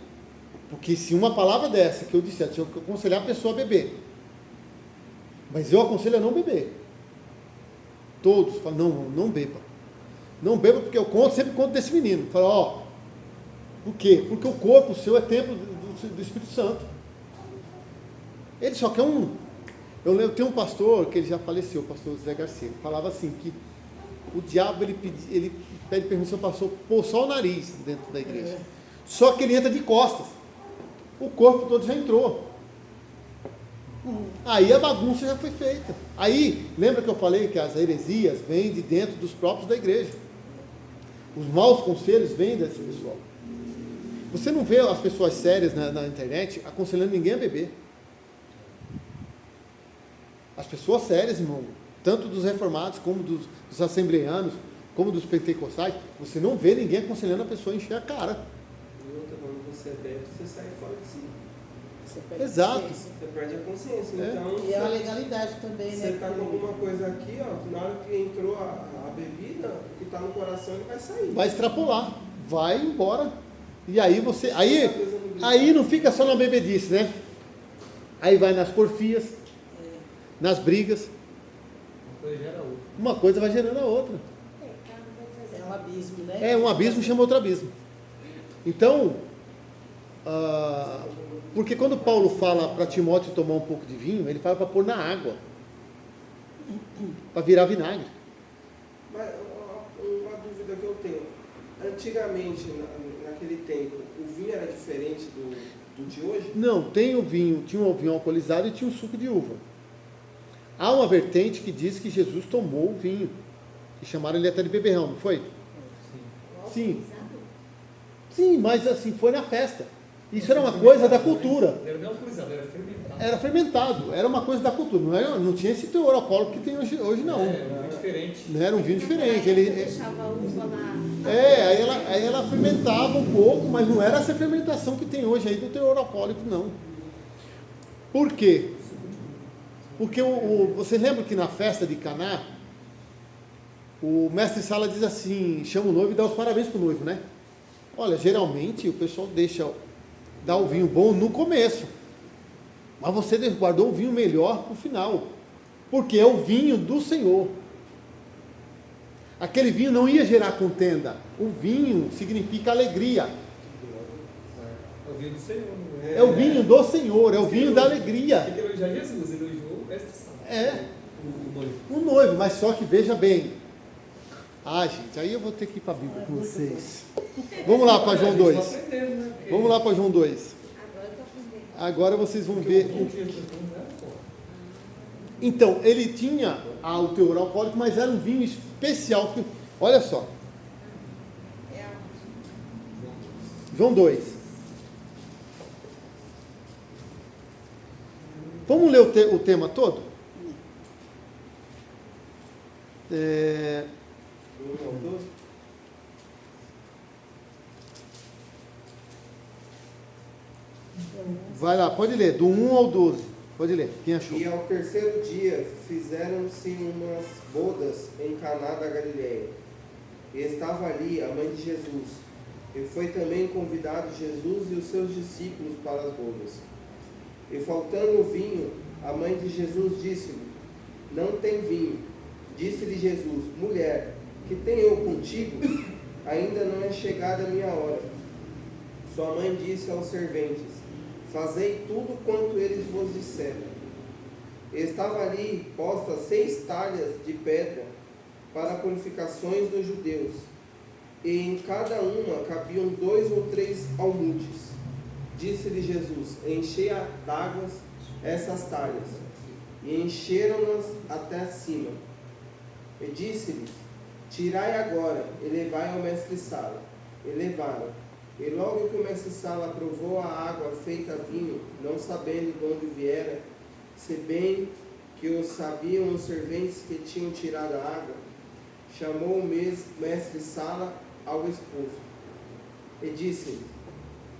Porque se uma palavra dessa que eu disser, se eu aconselhar a pessoa a beber, mas eu aconselho a não beber. Todos falam, não beba. Não beba, porque eu sempre conto desse menino. Falo, por quê? Porque o corpo seu é templo do Espírito Santo. Ele só quer Eu tenho um pastor, que ele já faleceu, o pastor José Garcia, ele falava assim, que o diabo, ele pede permissão para pôr só o nariz dentro da igreja. Só que ele entra de costas. O corpo todo já entrou. Aí a bagunça já foi feita. Aí, lembra que eu falei que as heresias vêm de dentro dos próprios da igreja. Os maus conselhos vêm desse pessoal. Você não vê as pessoas sérias na internet aconselhando ninguém a beber. As pessoas sérias, irmão, tanto dos reformados, como dos assembleanos, como dos pentecostais, você não vê ninguém aconselhando a pessoa a encher a cara. E outra, quando você bebe, você sai fora de si. Você perde Exato. a consciência. Você perde a consciência. É. Então, E é uma legalidade também, você né? está com alguma coisa aqui, na hora que entrou a bebida, o que está no coração, ele vai sair. Vai extrapolar, vai embora. E aí você. Aí não fica só na bebedice, né? Aí vai nas porfias, nas brigas. Uma coisa gera outra. Uma coisa vai gerando a outra. Pecado vai trazer É um abismo, né? É, um abismo chama outro abismo. Então, porque quando Paulo fala para Timóteo tomar um pouco de vinho, ele fala para pôr na água, para virar vinagre. Mas uma dúvida que eu tenho. Antigamente, naquele tempo, o vinho era diferente do de hoje? Não, tinha o vinho alcoolizado e tinha o suco de uva. Há uma vertente que diz que Jesus tomou o vinho, que chamaram ele até de beberrão, não foi? Sim. Sim, mas assim, foi na festa. Isso era uma coisa da cultura. Era não alcoolizado, era fermentado. Era fermentado, era uma coisa da cultura. Não tinha esse teor alcoólico que tem hoje não. Era um vinho diferente. Não era um vinho diferente. Deixava a uva lá. Aí ela fermentava um pouco, mas não era essa fermentação que tem hoje aí do teor alcoólico, não. Por quê? Porque você lembra que na festa de Caná, o mestre Sala diz assim, chama o noivo e dá os parabéns para o noivo, né? Olha, geralmente o pessoal dá o vinho bom no começo, mas você guardou o vinho melhor para o final, porque é o vinho do Senhor. Aquele vinho não ia gerar contenda. O vinho significa alegria. É o vinho do Senhor, não é? É o vinho do Senhor, é o vinho da alegria. Ele elogia Jesus, ele elogiou o mestre Sala. É. O noivo. O noivo, mas só que veja bem. Gente, aí eu vou ter que ir para a Bíblia com vocês. Vamos lá para João 2. Vamos lá para João 2. Agora eu tô aprendendo. Agora vocês vão ver. Então, ele tinha o teor alcoólico, mas era um vinho especial. Olha só. É aonde? João 2. Vamos ler o tema todo? Do 1 ao 12? Vai lá, pode ler, do 1 ao 12. Pode ler, quem achou? E ao terceiro dia fizeram-se umas bodas em Caná da Galileia. E estava ali a mãe de Jesus. E foi também convidado Jesus e os seus discípulos para as bodas. E faltando o vinho, a mãe de Jesus disse-lhe: Não tem vinho. Disse-lhe Jesus: Mulher, que tenho eu contigo? Ainda não é chegada a minha hora. Sua mãe disse aos serventes: Fazei tudo quanto eles vos disseram. Estava ali postas 6 talhas de pedra para purificações dos judeus, e em cada uma cabiam 2 ou 3 almudes. Disse-lhe Jesus: Enchei d'águas essas talhas. E encheram-nas até acima. E disse-lhes: Tirai agora e levai ao mestre-sala. E levaram. E logo que o mestre-sala provou a água feita vinho, não sabendo de onde viera, se bem que o sabiam os serventes que tinham tirado a água, chamou o mestre Sala ao esposo e disse-lhe: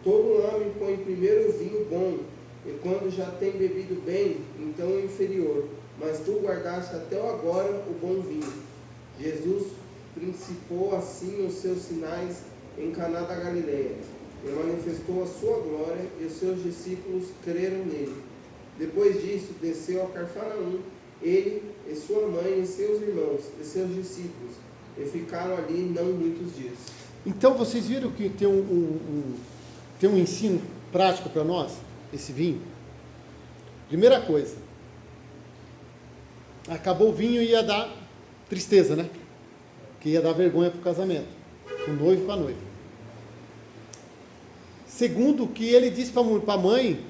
todo homem põe primeiro o vinho bom, e quando já tem bebido bem, então o inferior, mas tu guardaste até agora o bom vinho. Jesus principou assim os seus sinais em Caná da Galileia, e manifestou a sua glória, e os seus discípulos creram nele. Depois disso, desceu a Cafarnaum, ele e sua mãe e seus irmãos e seus discípulos, e ficaram ali não muitos dias. Então vocês viram que tem um ensino prático para nós, esse vinho? Primeira coisa, acabou o vinho e ia dar tristeza, né? Que ia dar vergonha para o casamento, o noivo e para a noiva. Segundo, que ele disse para a mãe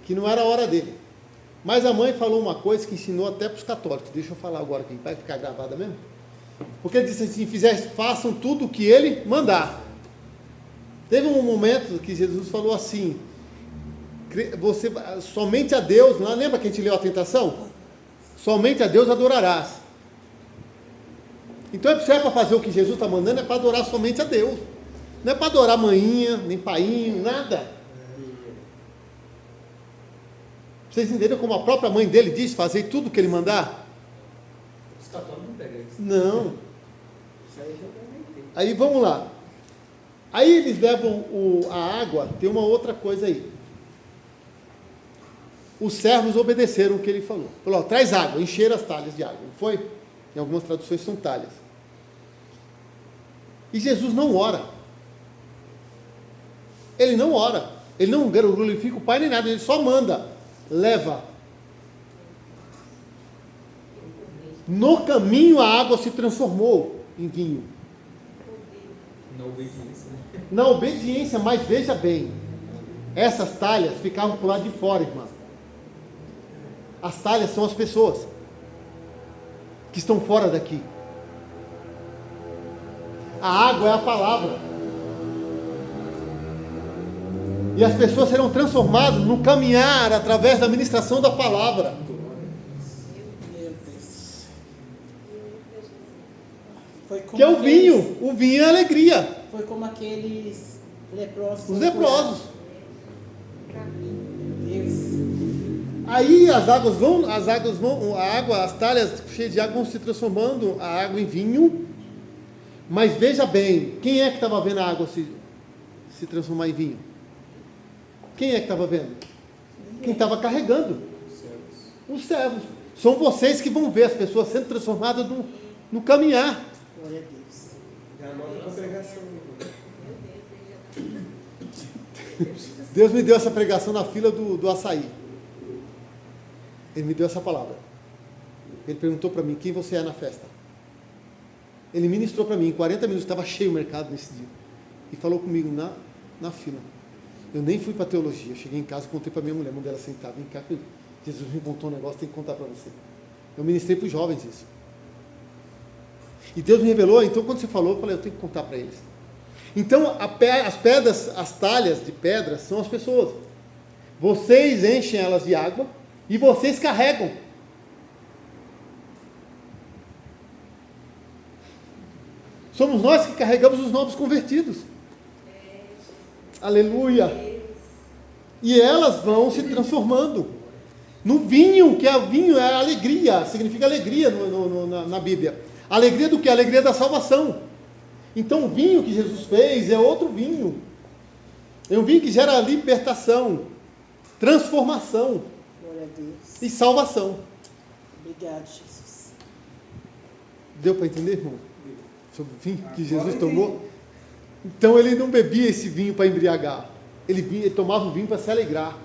que não era a hora dele. Mas a mãe falou uma coisa que ensinou até para os católicos. Deixa eu falar agora aqui, vai ficar gravada mesmo? Porque ele disse assim: façam tudo o que ele mandar. Teve um momento que Jesus falou assim: somente a Deus, lembra que a gente leu a tentação? Somente a Deus adorarás. Então se é para fazer o que Jesus está mandando, é para adorar somente a Deus. Não é para adorar manhinha, nem painho, nada. Vocês entenderam como a própria mãe dele diz: fazer tudo o que ele mandar? Os católicos não pegam isso. Não. Aí vamos lá. Aí eles levam a água, tem uma outra coisa aí. Os servos obedeceram o que ele falou. Falou: traz água, encheram as talhas de água. Não foi? Em algumas traduções são talhas. E Jesus não ora. Ele não ora. Ele não glorifica o Pai nem nada. Ele só manda. Leva. No caminho a água se transformou em vinho. Na obediência, né? Na obediência, mas veja bem, essas talhas ficavam para o lado de fora, irmã. As talhas são as pessoas que estão fora daqui. A água é a palavra. E as pessoas serão transformadas no caminhar através da ministração da palavra. Foi como Que é o aqueles- vinho. O vinho é a alegria. Foi como aqueles leprosos. Os leprosos. Deus. Aí as talhas cheias de água vão se transformando a água em vinho. Mas veja bem, quem é que estava vendo a água se transformar em vinho? Quem é que estava vendo? Quem estava carregando? Os servos. São vocês que vão ver as pessoas sendo transformadas no caminhar. Glória a Deus. É a nova congregação. Deus me deu essa pregação na fila do açaí. Ele me deu essa palavra. Ele perguntou para mim: quem você é na festa? Ele ministrou para mim, em 40 minutos, estava cheio o mercado nesse dia. E falou comigo na fila. Eu nem fui para teologia. Eu cheguei em casa e contei para minha mulher, mandei ela sentar. Vem cá, Jesus me contou um negócio, tem que contar para você. Eu ministrei para os jovens isso. E Deus me revelou, então quando você falou, eu falei: eu tenho que contar para eles. Então, as pedras, as talhas de pedra são as pessoas. Vocês enchem elas de água e vocês carregam. Somos nós que carregamos os novos convertidos. Aleluia. E elas vão se transformando no vinho, que vinho é alegria, significa alegria na Bíblia. Alegria do que? Alegria da salvação. Então o vinho que Jesus fez é outro vinho. É um vinho que gera libertação, transformação Glória a Deus. e salvação. Obrigado, Jesus. Deu para entender, irmão? Sobre o vinho que Jesus Agora tomou? Então ele não bebia esse vinho para embriagar. Ele tomava o vinho para se alegrar.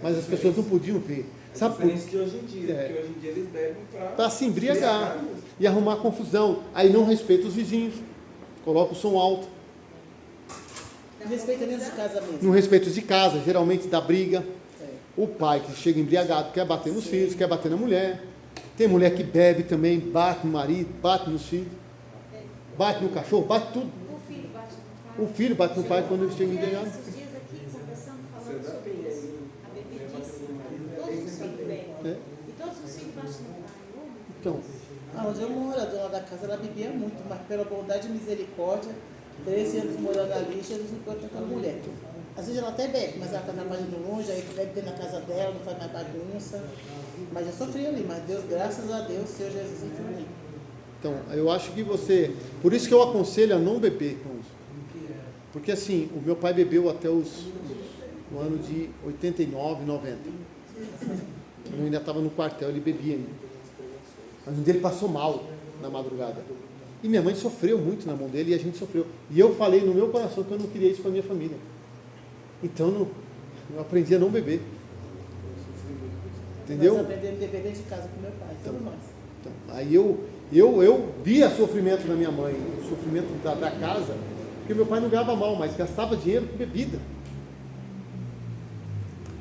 Mas as pessoas não podiam ver. Sabe por Diferente de hoje em dia, É. porque hoje em dia eles bebem para se embriagar e arrumar confusão. Aí não respeita os vizinhos, coloca o som alto, Respeita dentro de casa mesmo. não respeita os de casa, geralmente dá briga. É. O pai que chega embriagado quer bater nos filhos, quer bater na mulher. Tem mulher que bebe também, bate no marido, bate nos filhos, bate no cachorro, bate tudo. O filho bate no pai. O filho bate no pai quando ele chega embriagado. Esses dias aqui, conversando, falando sobre isso. A bebedice. Todos os filhos bebem. É. E todos os filhos batem no pai. Então, Onde eu moro, a dona da casa, ela bebia muito, mas pela bondade e misericórdia, 13 anos morando ali, Jesus não pode tocar mulher. Às vezes ela até bebe, mas ela está trabalhando longe, aí bebe dentro da casa dela, não faz mais bagunça. Mas eu sofri ali, mas Deus, graças a Deus, Senhor Jesus entrou ali. então, eu acho que você... Por isso que eu aconselho a não beber, irmãos. Porque assim, o meu pai bebeu até o ano de 89, 90. Eu ainda estava no quartel, ele bebia ainda. Mas um dia ele passou mal na madrugada. E minha mãe sofreu muito na mão dele e a gente sofreu. E eu falei no meu coração que eu não queria isso para minha família. Então eu aprendi a não beber. Entendeu? Nós aprendemos a beber dentro de casa com meu pai, todos nós. Então, aí eu via sofrimento da minha mãe, o sofrimento da casa, porque meu pai não ganhava mal, mas gastava dinheiro com bebida.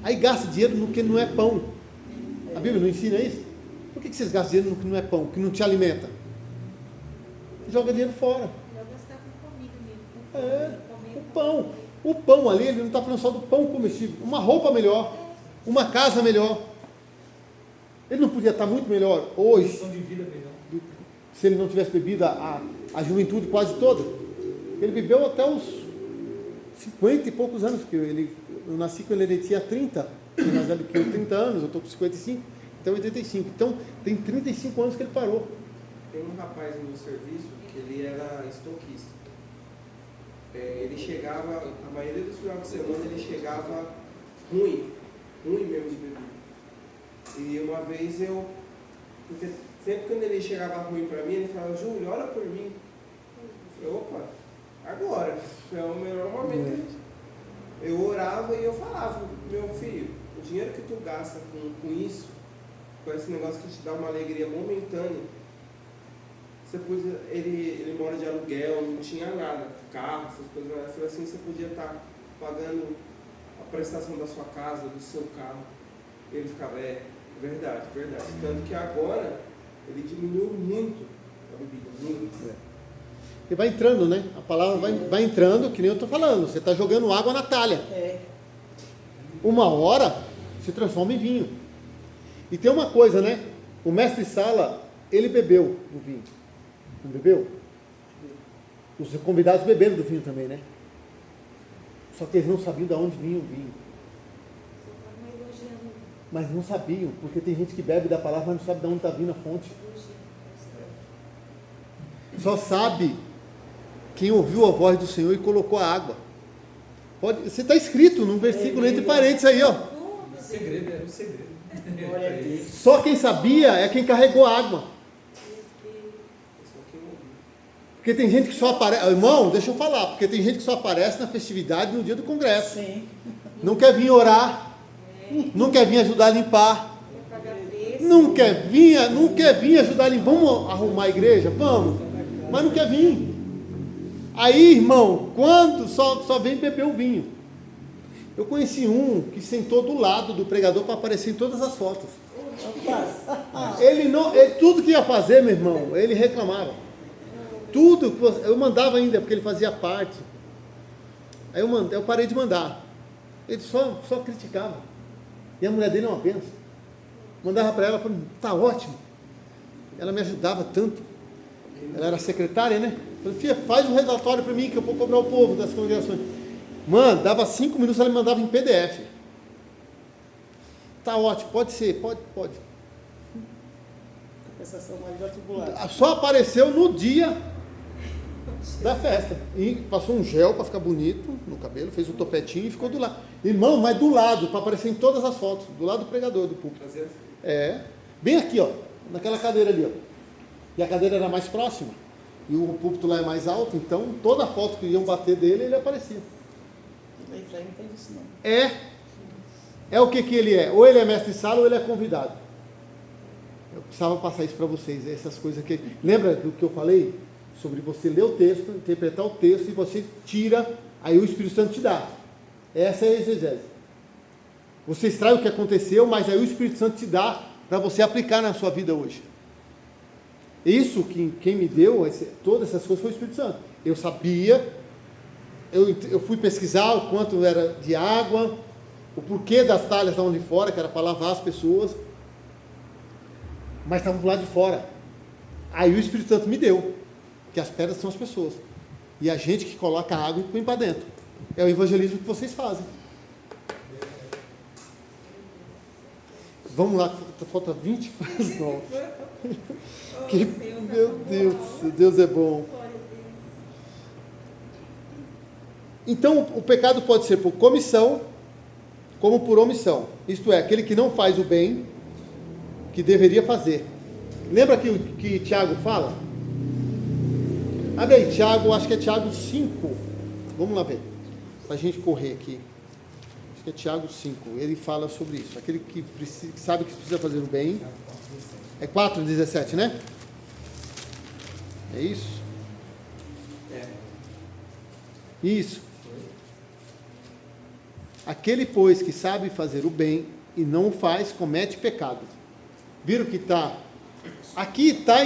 Aí gasta dinheiro no que não é pão. A Bíblia não ensina isso? Por que vocês gastam dinheiro no que não é pão, que não te alimenta? Joga dinheiro fora. Vai gastar com comida mesmo. O pão. O pão ali, ele não está falando só do pão comestível. Uma roupa melhor, uma casa melhor. Ele não podia estar muito melhor hoje, Condição de vida melhor. se ele não tivesse bebido a juventude quase toda. Ele bebeu até os 50 e poucos anos, porque eu nasci quando ele tinha 30, ele é mais velho que eu, 30 anos, eu estou com 55, então 85. Então, tem 35 anos que ele parou. Tem um rapaz no meu serviço que ele era estoquista. Ele chegava, a maioria dos finais de semana ele chegava ruim mesmo de bebida. E uma vez porque sempre quando ele chegava ruim para mim, ele falava, Júlio, ora por mim. Eu falei, opa, agora, é o melhor momento. Eu orava e eu falava, meu filho, o dinheiro que tu gasta com isso, com esse negócio que te dá uma alegria momentânea, você podia, ele mora de aluguel, não tinha nada, carro, essas coisas, eu falei assim, você podia estar pagando a prestação da sua casa, do seu carro. Ele ficava, verdade. Tanto que agora ele diminuiu muito a bebida, muito. E vai entrando, né? A palavra vai entrando, que nem eu estou falando. Você está jogando água na talha. Uma hora se transforma em vinho. E tem uma coisa, né? O mestre Sala, ele bebeu do vinho. Não bebeu? Os convidados beberam do vinho também, né? Só que eles não sabiam de onde vinha o vinho. Mas não sabiam, porque tem gente que bebe da palavra, mas não sabe de onde está vindo a fonte. Só sabe quem ouviu a voz do Senhor e colocou a água. Você está escrito num versículo entre parênteses aí, ó. O segredo era o segredo. Glória a Deus. Só quem sabia é quem carregou a água. Porque tem gente que só aparece... Irmão, deixa eu falar. Porque tem gente que só aparece na festividade no dia do congresso. Sim. Não quer vir orar. Não quer vir ajudar a limpar. Não quer vir ajudar a limpar. Vamos arrumar a igreja? Vamos. Mas não quer vir. Aí, irmão, quando só vem beber o vinho. Eu conheci um que sentou do lado do pregador para aparecer em todas as fotos. Tudo que ia fazer, meu irmão, ele reclamava. Tudo, eu mandava ainda, porque ele fazia parte. Aí eu parei de mandar. Ele só criticava. E a mulher dele é uma benção. Mandava para ela, falei, tá ótimo. Ela me ajudava tanto. Ela era secretária, né? Falei, filha, faz um relatório para mim que eu vou cobrar o povo das congregações. Mano, dava 5 minutos, ela me mandava em PDF. Tá ótimo, pode ser, pode. Compensação maior tribulada. Só apareceu no dia da festa. E passou um gel para ficar bonito no cabelo, fez um topetinho e ficou do lado. Irmão, mas do lado, para aparecer em todas as fotos, do lado do pregador, do púlpito. Bem aqui, ó, naquela cadeira ali, ó. E a cadeira era mais próxima. E o púlpito lá é mais alto, então toda foto que iam bater dele, ele aparecia. Não entende isso não. É o que ele é. Ou ele é mestre de sala ou ele é convidado. Eu precisava passar isso para vocês, essas coisas que... Lembra do que eu falei? Sobre você ler o texto, interpretar o texto e você tira, aí o Espírito Santo te dá. Essa é a exegese. Você extrai o que aconteceu, mas aí o Espírito Santo te dá para você aplicar na sua vida hoje. Isso que quem me deu, todas essas coisas foi o Espírito Santo. Eu sabia, eu fui pesquisar o quanto era de água, o porquê das talhas estavam de fora, que era para lavar as pessoas, mas estavam do lado de fora. Aí o Espírito Santo me deu, que as pedras são as pessoas. E a gente que coloca a água e põe para dentro. É o evangelismo que vocês fazem. Vamos lá, falta 20 para as 9. Que, meu Deus, Deus é bom. Então, o pecado pode ser por comissão, como por omissão. Isto é, aquele que não faz o bem que deveria fazer. Lembra que Tiago fala? Abre aí, Tiago, acho que é Tiago 5. Vamos lá ver, para a gente correr aqui. Acho que é Tiago 5. Ele fala sobre isso. Aquele que sabe que precisa fazer o bem. É 4,17, né? É isso? Isso. Aquele, pois, que sabe fazer o bem e não o faz, comete pecado. Viram que está... Aqui está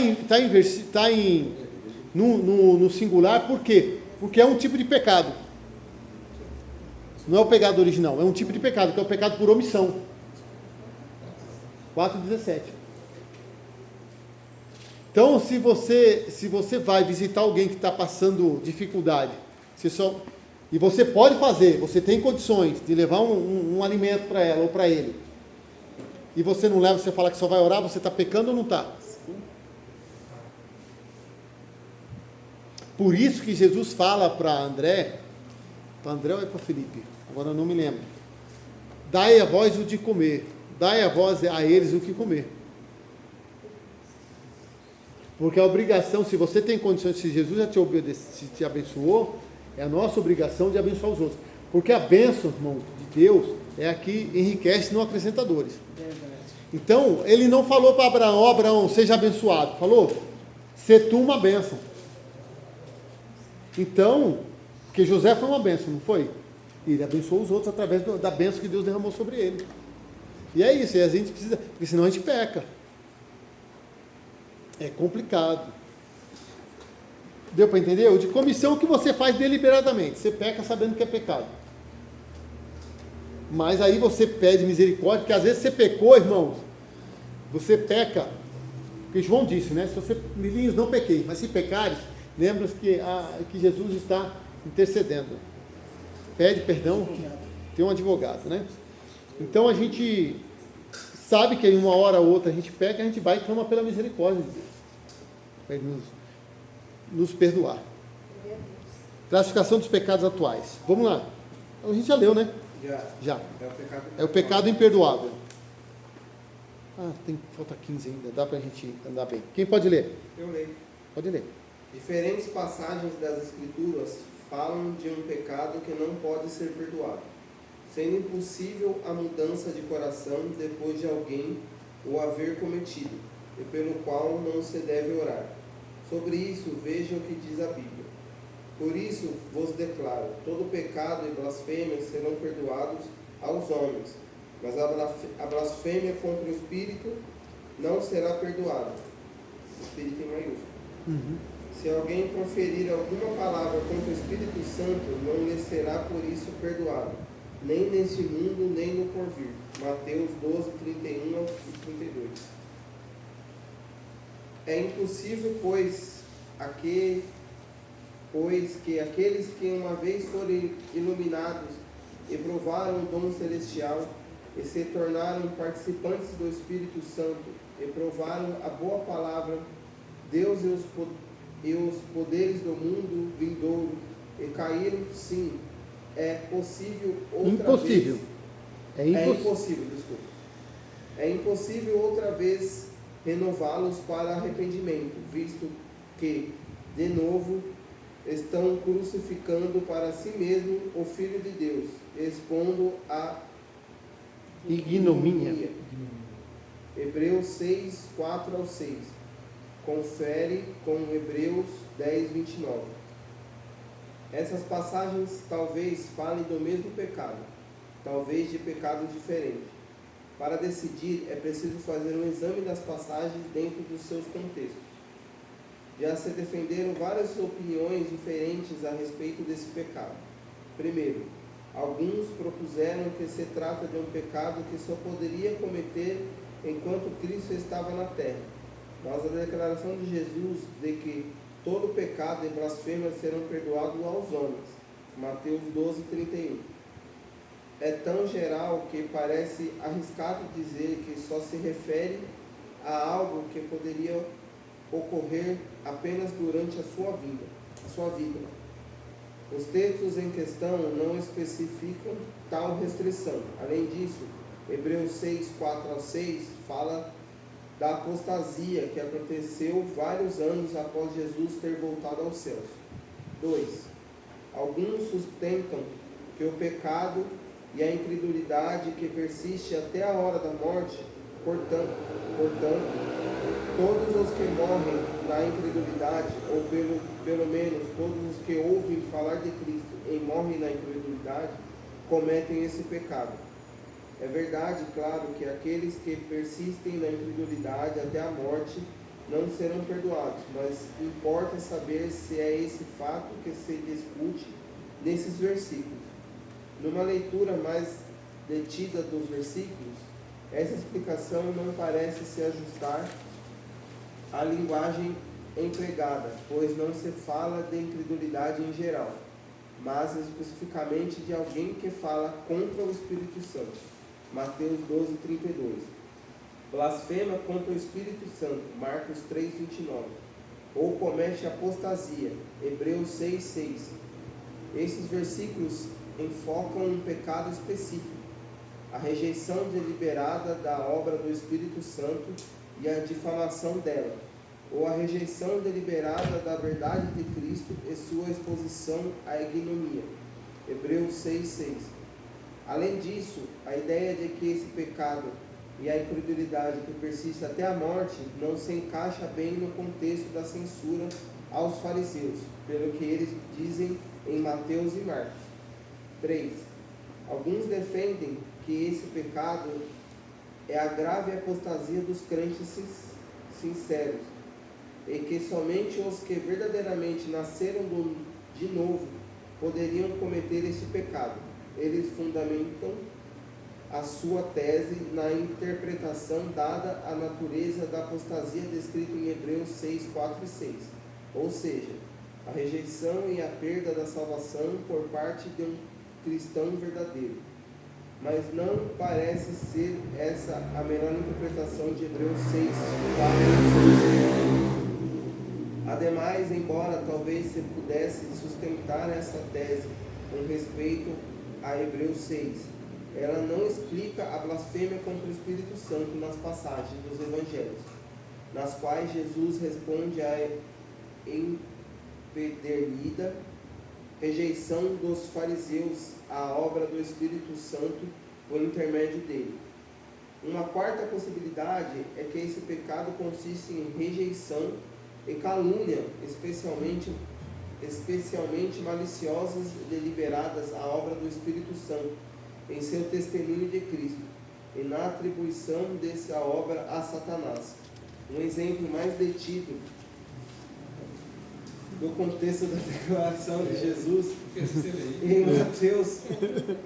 no singular, por quê? Porque é um tipo de pecado. Não é o pecado original, é um tipo de pecado, que é o pecado por omissão. 4,17. Então, se você vai visitar alguém que está passando dificuldade, e você pode fazer, você tem condições de levar um alimento para ela ou para ele, e você não leva, você fala que só vai orar, você está pecando ou não está? Por isso que Jesus fala para André ou é para Felipe? Agora eu não me lembro. Dai a vós o de comer, dai a vós a eles o que comer. Porque a obrigação, se você tem condições, se Jesus já te abençoou, é a nossa obrigação de abençoar os outros. Porque a bênção, irmãos, de Deus é a que enriquece, não acrescenta dores. Então, ele não falou para Abraão, Abraão, seja abençoado. Falou, sê tu uma bênção. Então, porque José foi uma bênção, não foi? E ele abençoou os outros através da bênção que Deus derramou sobre ele. E é isso, e a gente precisa, porque senão a gente peca. É complicado. Deu para entender? O de comissão que você faz deliberadamente. Você peca sabendo que é pecado. Mas aí você pede misericórdia, porque às vezes você pecou, irmãos. Você peca. Porque João disse, né? Se você, filhinhos, não pequei, mas se pecares, lembra que Jesus está intercedendo. Pede perdão, tem um advogado, né? Então a gente sabe que em uma hora ou outra a gente peca, a gente vai e clama pela misericórdia de Deus. Para Ele nos perdoar. Classificação dos pecados atuais. Vamos lá. A gente já leu, né? Já. É o pecado imperdoável. Falta 15 ainda. Dá para a gente andar bem. Quem pode ler? Eu leio. Pode ler. Diferentes passagens das Escrituras falam de um pecado que não pode ser perdoado, sendo impossível a mudança de coração depois de alguém o haver cometido, e pelo qual não se deve orar. Sobre isso, veja o que diz a Bíblia. Por isso vos declaro, todo pecado e blasfêmia serão perdoados aos homens, mas a blasfêmia contra o Espírito não será perdoada. Espírito em maiúsculo. Se alguém proferir alguma palavra contra o Espírito Santo, não lhe será por isso perdoado, nem neste mundo, nem no porvir. Mateus 12, 31 e 32. É impossível, pois que aqueles que uma vez foram iluminados e provaram o dom celestial e se tornaram participantes do Espírito Santo e provaram a boa palavra, Deus e os poderes do mundo vindouro e caíram, sim, é possível outra vez. É impossível outra vez renová-los para arrependimento, visto que, de novo, estão crucificando para si mesmo o Filho de Deus, expondo a ignomínia. Hebreus 6, 4 ao 6. Confere com Hebreus 10, 29. Essas passagens talvez falem do mesmo pecado, talvez de pecados diferentes. Para decidir, é preciso fazer um exame das passagens dentro dos seus contextos. Já se defenderam várias opiniões diferentes a respeito desse pecado. Primeiro, alguns propuseram que se trata de um pecado que só poderia cometer enquanto Cristo estava na terra. mas a declaração de Jesus de que todo pecado e blasfêmia serão perdoados aos homens. Mateus 12:31. É tão geral que parece arriscado dizer que só se refere a algo que poderia ocorrer apenas durante a sua vida. Os textos em questão não especificam tal restrição. Além disso, Hebreus 6:4-6 fala da apostasia que aconteceu vários anos após Jesus ter voltado aos céus. 2. Alguns sustentam que o pecado e a incredulidade que persiste até a hora da morte, portanto, todos os que morrem na incredulidade, ou pelo menos todos os que ouvem falar de Cristo e morrem na incredulidade, cometem esse pecado. É verdade, claro, que aqueles que persistem na incredulidade até a morte não serão perdoados, mas importa saber se é esse fato que se discute nesses versículos. Numa leitura mais detida dos versículos, essa explicação não parece se ajustar à linguagem empregada, pois não se fala de incredulidade em geral, mas especificamente de alguém que fala contra o Espírito Santo. Mateus 12:32. Blasfema contra o Espírito Santo. Marcos 3:29. Ou comete apostasia. Hebreus 6:6. Esses versículos enfocam um pecado específico, a rejeição deliberada da obra do Espírito Santo e a difamação dela, ou a rejeição deliberada da verdade de Cristo e sua exposição à ignomínia. Hebreus 6:6. Além disso, a ideia de que esse pecado e a incredulidade que persiste até a morte não se encaixa bem no contexto da censura aos fariseus, pelo que eles dizem em Mateus e Marcos. 3. Alguns defendem que esse pecado é a grave apostasia dos crentes sinceros, e que somente os que verdadeiramente nasceram de novo poderiam cometer este pecado. Eles fundamentam a sua tese na interpretação dada à natureza da apostasia descrita em Hebreus 6:4-6, ou seja, a rejeição e a perda da salvação por parte de um cristão verdadeiro. Mas não parece ser essa a melhor interpretação de Hebreus 6:4-6. Ademais, embora talvez se pudesse sustentar essa tese com respeito a Hebreus 6, ela não explica a blasfêmia contra o Espírito Santo nas passagens dos Evangelhos, nas quais Jesus responde à empedernida rejeição dos fariseus à obra do Espírito Santo por intermédio dele. Uma quarta possibilidade é que esse pecado consiste em rejeição e calúnia, especialmente maliciosas e deliberadas à obra do Espírito Santo, em seu testemunho de Cristo, e na atribuição dessa obra a Satanás. Um exemplo mais detido do contexto da declaração de Jesus em Mateus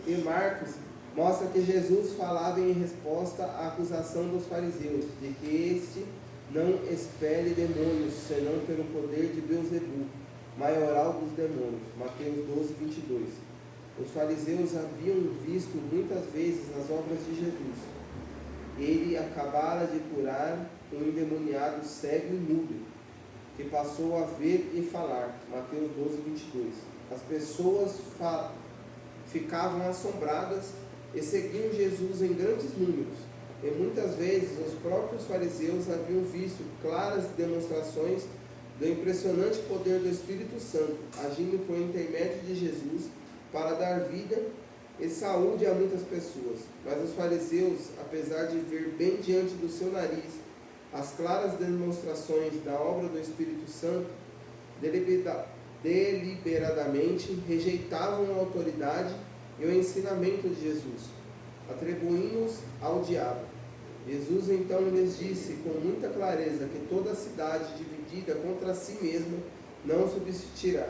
e Marcos mostra que Jesus falava em resposta à acusação dos fariseus de que este não expele demônios senão pelo poder de Beelzebul, maioral dos demônios. Mateus 12:22. Os fariseus haviam visto muitas vezes nas obras de Jesus. Ele acabara de curar um endemoniado cego e mudo, que passou a ver e falar. Mateus 12:22. As pessoas ficavam assombradas e seguiam Jesus em grandes números. E muitas vezes os próprios fariseus haviam visto claras demonstrações do impressionante poder do Espírito Santo, agindo por intermédio de Jesus para dar vida e saúde a muitas pessoas. Mas os fariseus, apesar de ver bem diante do seu nariz as claras demonstrações da obra do Espírito Santo, deliberadamente rejeitavam a autoridade e o ensinamento de Jesus, atribuindo-os ao diabo. Jesus então lhes disse com muita clareza que toda cidade dividida contra si mesma não subsistirá.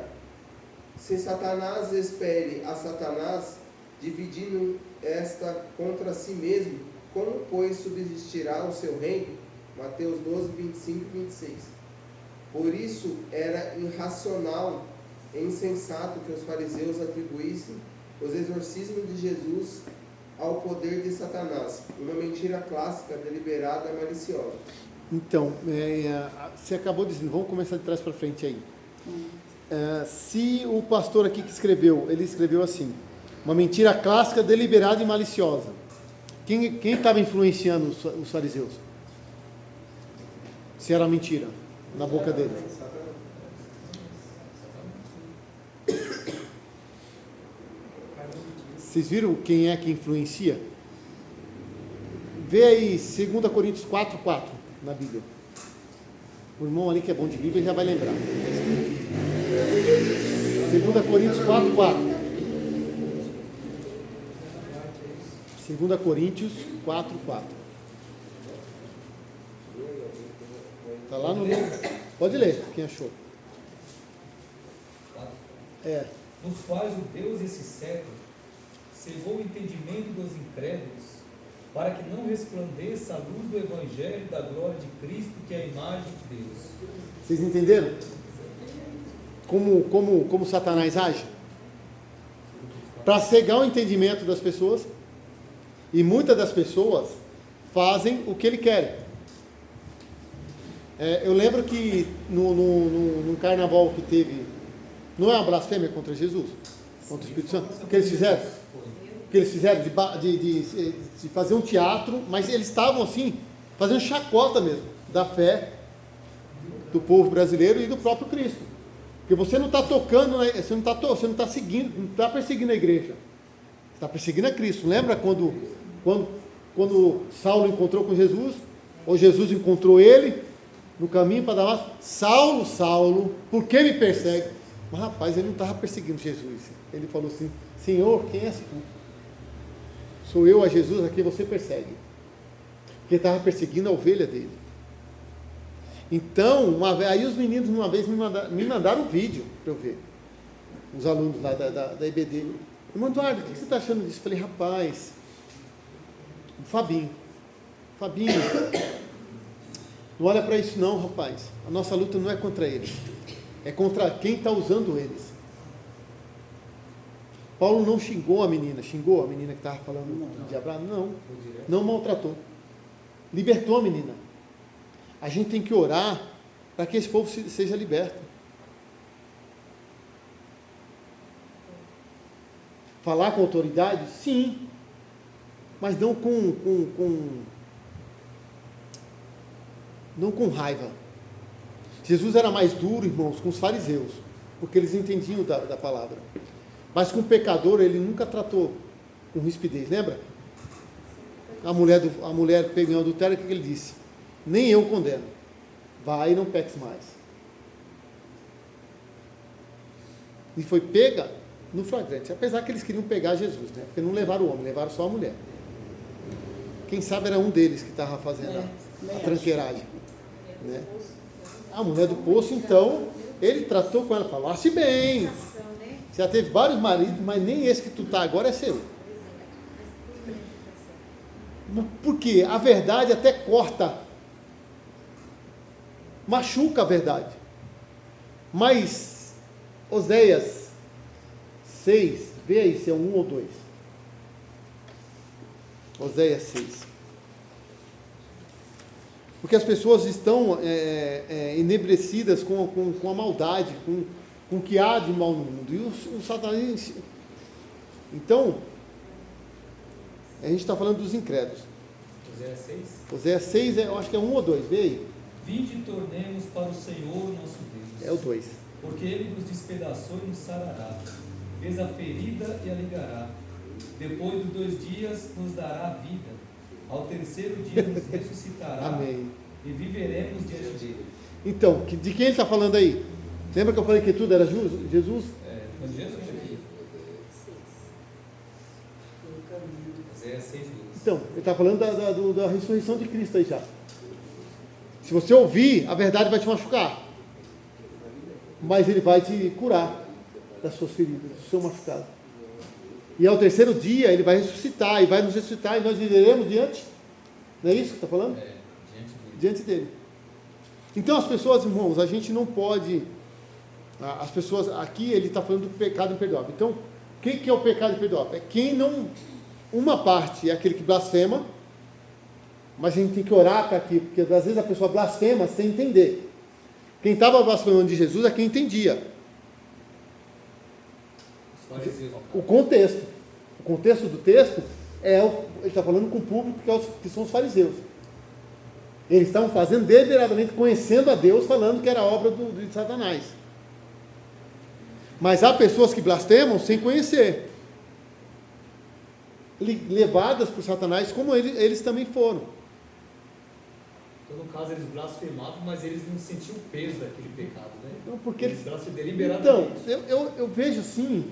Se Satanás espere a Satanás, dividindo esta contra si mesmo, como, pois, subsistirá o seu reino? Mateus 12, 25 e 26. Por isso era irracional e insensato que os fariseus atribuíssem os exorcismos de Jesus ao poder de Satanás, uma mentira clássica, deliberada e maliciosa. Então, você acabou dizendo, vamos começar de trás para frente aí. Se o pastor aqui que escreveu, ele escreveu assim, uma mentira clássica, deliberada e maliciosa. Quem estava influenciando os fariseus? Se era mentira na boca dele. Vocês viram quem é que influencia? Vê aí 2 Coríntios 4:4 na Bíblia. O irmão ali que é bom de Bíblia já vai lembrar. 2 Coríntios 4:4. 2 Coríntios 4:4. Está lá no livro. Pode ler, quem achou. Nos quais o Deus desse século cegou o entendimento dos incrédulos, para que não resplandeça a luz do Evangelho da glória de Cristo, que é a imagem de Deus. Vocês entenderam? Como Satanás age? Para cegar o entendimento das pessoas, e muitas das pessoas fazem o que ele quer. Eu lembro que no carnaval que teve, não é uma blasfêmia contra Jesus? Contra o Espírito Santo? O que eles fizeram? O que eles fizeram de fazer um teatro, mas eles estavam assim, fazendo chacota mesmo, da fé do povo brasileiro e do próprio Cristo. Porque você não está tocando, você não está seguindo, não está perseguindo a igreja. Você está perseguindo a Cristo. Lembra quando Saulo encontrou com Jesus, ou Jesus encontrou ele no caminho para Damasco? Saulo, Saulo, por que me persegue? Mas rapaz, ele não estava perseguindo Jesus. Ele falou assim, Senhor, quem és tu? Sou eu a Jesus a quem você persegue. Porque estava perseguindo a ovelha dele. Então, aí os meninos uma vez me mandaram um vídeo para eu ver. Os alunos lá da IBD. Irmão Eduardo, o que você está achando disso? Eu falei, rapaz, Fabinho, não olha para isso não, rapaz. A nossa luta não é contra eles. É contra quem está usando eles. Paulo não xingou a menina que estava falando de Abraão? Não maltratou. Libertou a menina. A gente tem que orar para que esse povo seja liberto. Falar com autoridade? Sim. Mas não com raiva. Jesus era mais duro, irmãos, com os fariseus, porque eles entendiam da palavra. Mas com o pecador ele nunca tratou com rispidez, lembra? A mulher pegou em adultério, o que ele disse? Nem eu condeno. Vai e não peques mais. E foi pega no flagrante, apesar que eles queriam pegar Jesus, né? Porque não levaram o homem, levaram só a mulher. Quem sabe era um deles que estava fazendo a tranqueiragem. Né? A mulher do poço, então, ele tratou com ela, falasse bem. Você já teve vários maridos, mas nem esse que tu está agora é seu. Porque a verdade até corta, machuca a verdade. Mas, Oséias 6, vê aí se é 1 ou 2. Oséias 6. Porque as pessoas estão enebrecidas com a maldade, com o que há de mal no mundo. E o Satanás. Então, a gente está falando dos incrédulos. Oséias 6? Oséias 6, eu acho que é 1 ou 2, vê aí. Vinde e tornemos para o Senhor nosso Deus. É o 2. Porque Ele nos despedaçou e nos sarará. Fez a ferida e a ligará. Depois de 2 dias nos dará vida. Ao terceiro dia nos ressuscitará. Amém. E viveremos diante dele. Então, de quem ele está falando aí? Lembra que eu falei que tudo era Jesus? Mas Jesus aqui. Oséias 6, 2. Então, ele está falando da ressurreição de Cristo aí já. Se você ouvir, a verdade vai te machucar. Mas ele vai te curar das suas feridas, do seu machucado. E ao terceiro dia ele vai ressuscitar, e vai nos ressuscitar, e nós viveremos diante. Não é isso que está falando? Diante dele. diante dele. Então as pessoas, irmãos, a gente não pode, as pessoas, aqui ele está falando do pecado imperdoável. Então, o que é o pecado imperdoável? É quem não, uma parte é aquele que blasfema, mas a gente tem que orar para que, porque às vezes a pessoa blasfema sem entender. Quem estava blasfemando de Jesus é quem entendia. Os fariseus. O contexto do texto ele está falando com o público que são os fariseus. Eles estavam fazendo deliberadamente, conhecendo a Deus, falando que era obra de Satanás. Mas há pessoas que blasfemam sem conhecer, levadas por Satanás, como eles também foram. Então, no caso, eles blasfemavam, mas eles não sentiam o peso daquele pecado, né? Não, porque eles blasfemavam deliberadamente. Então, eu vejo assim,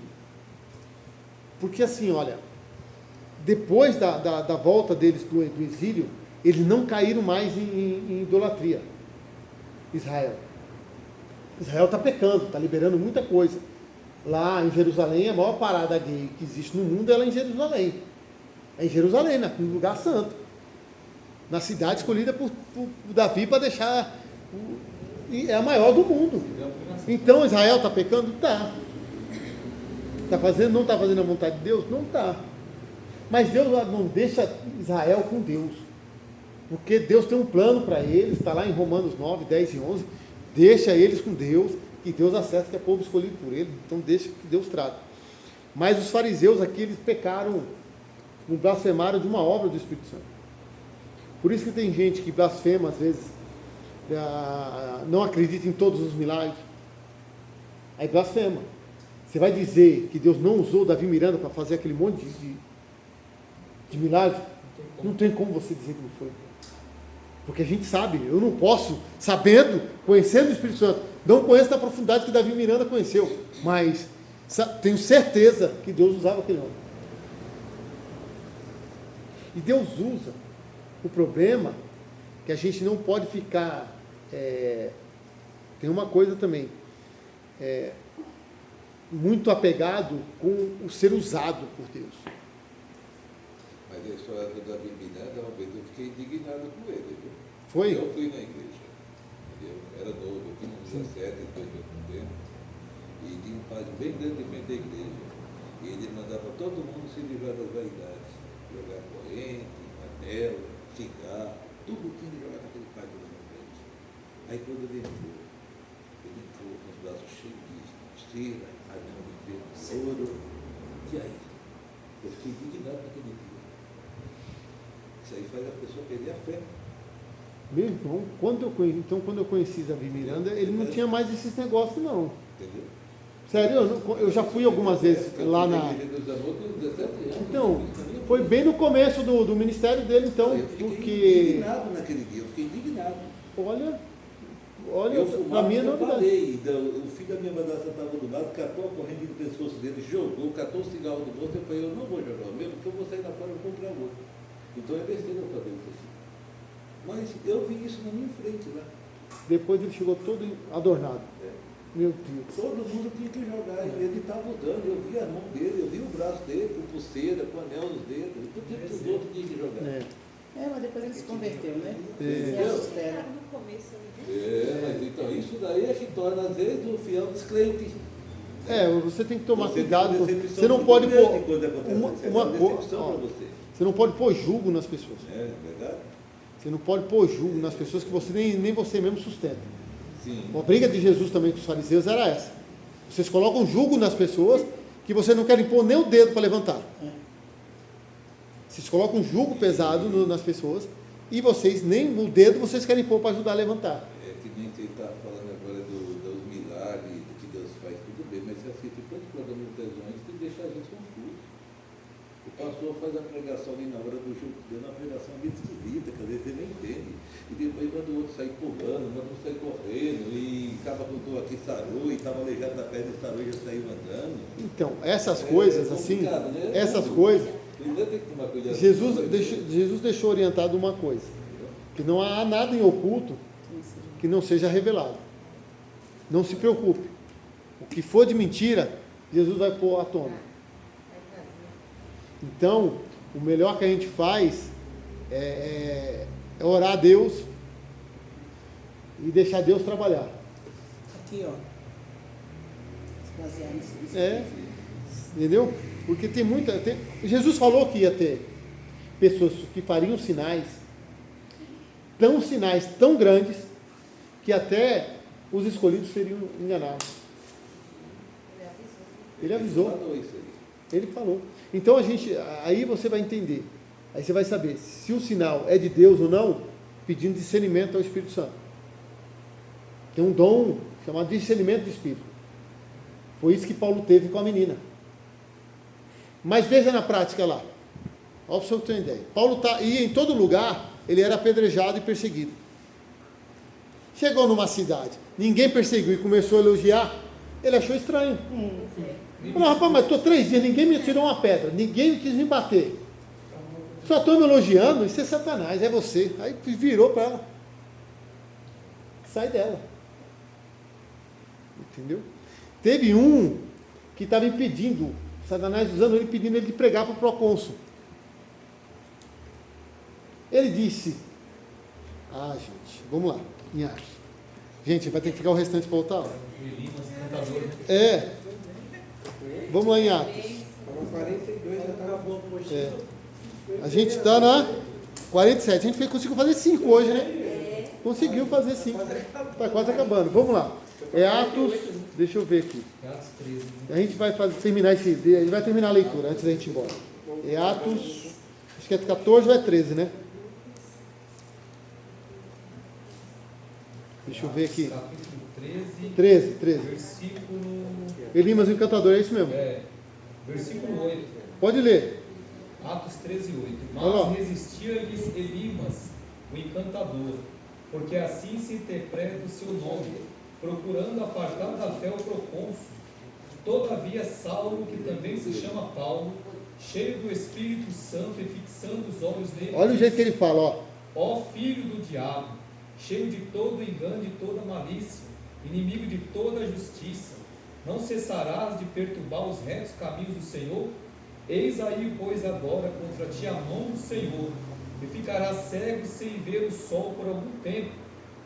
porque assim, olha, depois da volta deles do exílio, eles não caíram mais em idolatria. Israel está pecando, está liberando muita coisa. Lá em Jerusalém, a maior parada gay que existe no mundo é lá em Jerusalém. É em Jerusalém, no lugar santo. Na cidade escolhida por Davi para deixar... É a maior do mundo. Então Israel está pecando? Está. Não está fazendo a vontade de Deus? Não está. Mas Deus não deixa Israel com Deus. Porque Deus tem um plano para eles, está lá em Romanos 9, 10 e 11, deixa eles com Deus, e Deus acerta que é povo escolhido por ele, então deixa que Deus trata. Mas os fariseus aqui, eles pecaram, blasfemaram de uma obra do Espírito Santo. Por isso que tem gente que blasfema, às vezes, não acredita em todos os milagres, aí blasfema. Você vai dizer que Deus não usou Davi Miranda para fazer aquele monte de milagres? Não tem como você dizer que não foi. Porque a gente sabe, eu não posso, sabendo, conhecendo o Espírito Santo, não conheço na profundidade que Davi Miranda conheceu, mas tenho certeza que Deus usava aquele homem. E Deus usa. O problema é que a gente não pode ficar... tem uma coisa também, muito apegado com o ser usado por Deus. Mas a história do Davi Miranda, uma vez eu fiquei indignado com ele, viu? Foi? Eu fui na igreja, entendeu? Era novo, eu tinha uns 17, depois eu tempo, e tinha um padre bem grande em frente da igreja. E ele mandava todo mundo se livrar das vaidades, jogar corrente, anel, cigarro, tudo tinha de jogar naquele padre lá na frente. Aí quando ele entrou com os braços cheios de cera, anel de ouro, e aí? Eu fiquei indignado naquele dia. Isso aí faz a pessoa perder a fé. Meu irmão, quando eu conheci Davi Miranda, ele não tinha mais esses negócios, não. Entendeu? Sério, eu já fui algumas vezes lá na... Então, foi bem no começo do ministério dele, então, eu fiquei porque... indignado naquele dia, eu fiquei indignado. Olha, Eu para fumava, mim é eu novidade. falei, o filho da minha madrasta estava do lado, catou a corrente do pescoço dele, jogou, catou o cigarro do bolso, eu falei, eu não vou jogar o meu, porque eu vou sair lá fora e vou comprar outro. Então é besteira eu fazer isso assim. Mas eu vi isso na minha frente lá. Depois ele chegou todo adornado. É. Meu Deus. Todo mundo tinha que jogar, ele estava mudando, eu vi a mão dele, eu vi o braço dele, com pulseira, com anel nos dedos, tudo que os outros tinham que jogar. Mas depois ele se converteu, né? Entendeu? No começo ali, Mas então isso daí é que torna, às vezes, o fiel descrente. Você tem que tomar Você cuidado. tem uma decepção Você não muito pode grande pôr quando acontece uma decepção para você. você não pode pôr julgo nas pessoas. É verdade? Você não pode pôr julgo nas pessoas que você nem você mesmo sustenta. Sim. A briga de Jesus também com os fariseus era essa. Vocês colocam julgo nas pessoas que você não quer pôr nem o dedo para levantar. Vocês colocam um julgo pesado nas pessoas e vocês nem o dedo vocês querem pôr para ajudar a levantar. É que nem você está falando agora dos milagres, do que Deus faz, tudo bem, mas você assiste tantos programas de televisão que deixa a gente confuso. O pastor faz a pregação ali na hora do jogo, dando uma pregação meio esquisita, que às vezes você nem entende. E depois manda o outro sair pulando, manda um sair correndo, e acaba com o outro aqui sarou, e estava aleijado da perna e sarou e já saiu andando. Então, essas coisas assim, né? essas coisas, Primeiro tem que tomar cuidado. Jesus deixou orientado uma coisa, que não há nada em oculto que não seja revelado. Não se preocupe. O que for de mentira, Jesus vai pôr à tona. vai trazer. Então, o melhor que a gente faz é orar a Deus e deixar Deus trabalhar. Aqui, ó. Se basear nisso. É, entendeu? Porque tem muita. Jesus falou que ia ter pessoas que fariam sinais tão grandes que até os escolhidos seriam enganados. Ele avisou. Falou isso aí. Ele falou. Então aí você vai entender. Aí você vai saber se o sinal é de Deus ou não, pedindo discernimento ao Espírito Santo. Tem um dom chamado discernimento do Espírito. Foi isso que Paulo teve com a menina. Mas veja na prática lá. Olha para o senhor ter uma ideia. Paulo ia em todo lugar, ele era apedrejado e perseguido. Chegou numa cidade, ninguém perseguiu e começou a elogiar, ele achou estranho. Falou, rapaz, mas estou 3 dias, ninguém me tirou uma pedra, ninguém quis me bater. Só estou me elogiando, isso é Satanás, é você. Aí virou para ela. Sai dela. Entendeu? Teve um que estava impedindo, Satanás usando ele, pedindo ele de pregar para o procônsul. Ele disse, gente, vamos lá, em Atos. Gente, vai ter que ficar o restante para outra hora. Vamos lá em Atos. Estava 42, já estava bom. A gente está na 47. A gente conseguiu fazer 5 hoje, né? Conseguiu fazer 5. Está quase acabando. Vamos lá. É Atos. Deixa eu ver aqui. Atos 13. A gente vai terminar esse. A gente vai terminar a leitura antes da gente ir embora. É Atos. Acho que é 14 ou é 13, né? Deixa eu ver aqui. Capítulo 13. Versículo. Elimas o encantador, é isso mesmo? Versículo 8. Pode ler. Atos 13, 8. Olá. Mas resistia-lhes Elimas, o encantador, porque assim se interpreta o seu nome, procurando apartar da fé o procônsul. Todavia Saulo, que também se chama Paulo, cheio do Espírito Santo e fixando os olhos nele, Olha o jeito que ele fala, ó. ó filho do diabo, cheio de todo engano e de toda malícia, inimigo de toda a justiça, não cessarás de perturbar os retos caminhos do Senhor? Eis aí, pois, agora contra ti a mão do Senhor, e ficarás cego sem ver o sol por algum tempo.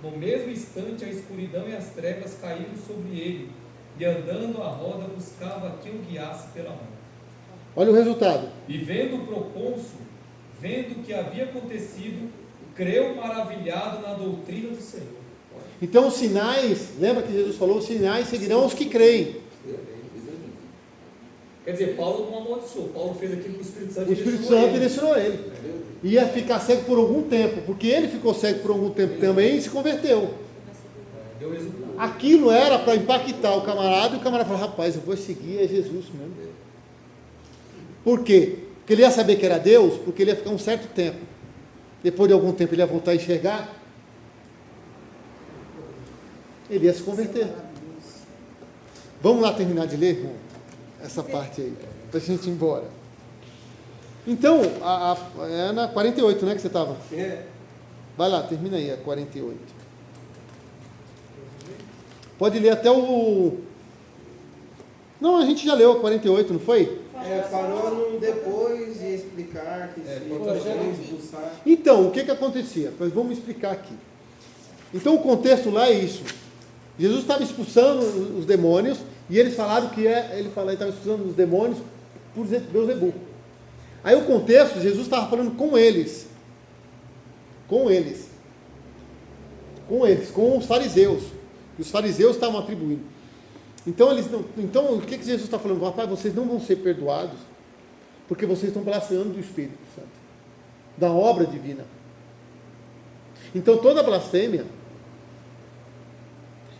No mesmo instante a escuridão e as trevas caíram sobre ele, e andando à roda buscava quem o guiasse pela mão. Olha o resultado. E vendo o procônsul, vendo o que havia acontecido, creu maravilhado na doutrina do Senhor. Então os sinais, lembra que Jesus falou, os sinais seguirão os que creem. Quer dizer, Paulo não amaldiçoou, Paulo fez aquilo que o Espírito Santo O Espírito Santo direcionou ele. Ia ficar cego por algum tempo, porque ele ficou cego por algum tempo também e se converteu. Deu resultado. Aquilo era para impactar o camarada, e o camarada falou, rapaz, eu vou seguir, é Jesus mesmo. Por quê? Porque ele ia saber que era Deus, porque ele ia ficar um certo tempo. Depois de algum tempo ele ia voltar a enxergar. Ele ia se converter. Vamos lá terminar de ler, irmão? Essa parte aí, para a gente ir embora. Então, é na 48, né, que você estava? Vai lá, termina aí a 48. Pode ler até o... Não, a gente já leu a 48, não foi? Parou no depois de explicar que se não expulsar. Então, o que acontecia? Mas vamos explicar aqui. Então, o contexto lá é isso. Jesus estava expulsando os demônios, e eles falaram que ele estava expulsando os demônios por Beelzebul. Aí o contexto, Jesus estava falando com eles. Com os fariseus. E os fariseus estavam atribuindo. Então o que Jesus está falando? Rapaz, vocês não vão ser perdoados, porque vocês estão blasfemando do Espírito Santo, da obra divina. Então toda blasfêmia.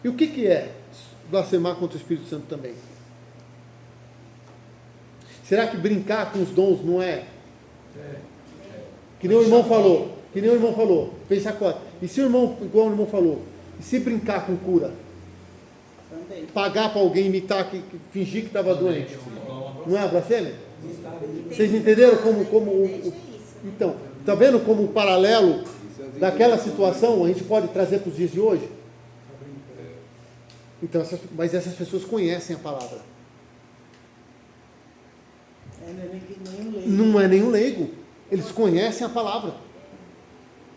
E o que é blasfemar contra o Espírito Santo também? Será que brincar com os dons não é? Que nem o irmão falou, fez chacota. E se o irmão, igual o irmão falou, e se brincar com cura? Também. Pagar para alguém imitar, fingir que estava doente? Não é a blasfêmia? Vocês entenderam Então, está vendo como o paralelo daquela situação a gente pode trazer para os dias de hoje? Então, mas essas pessoas conhecem a palavra. Não é nenhum leigo. Não é nenhum leigo. Eles conhecem a palavra.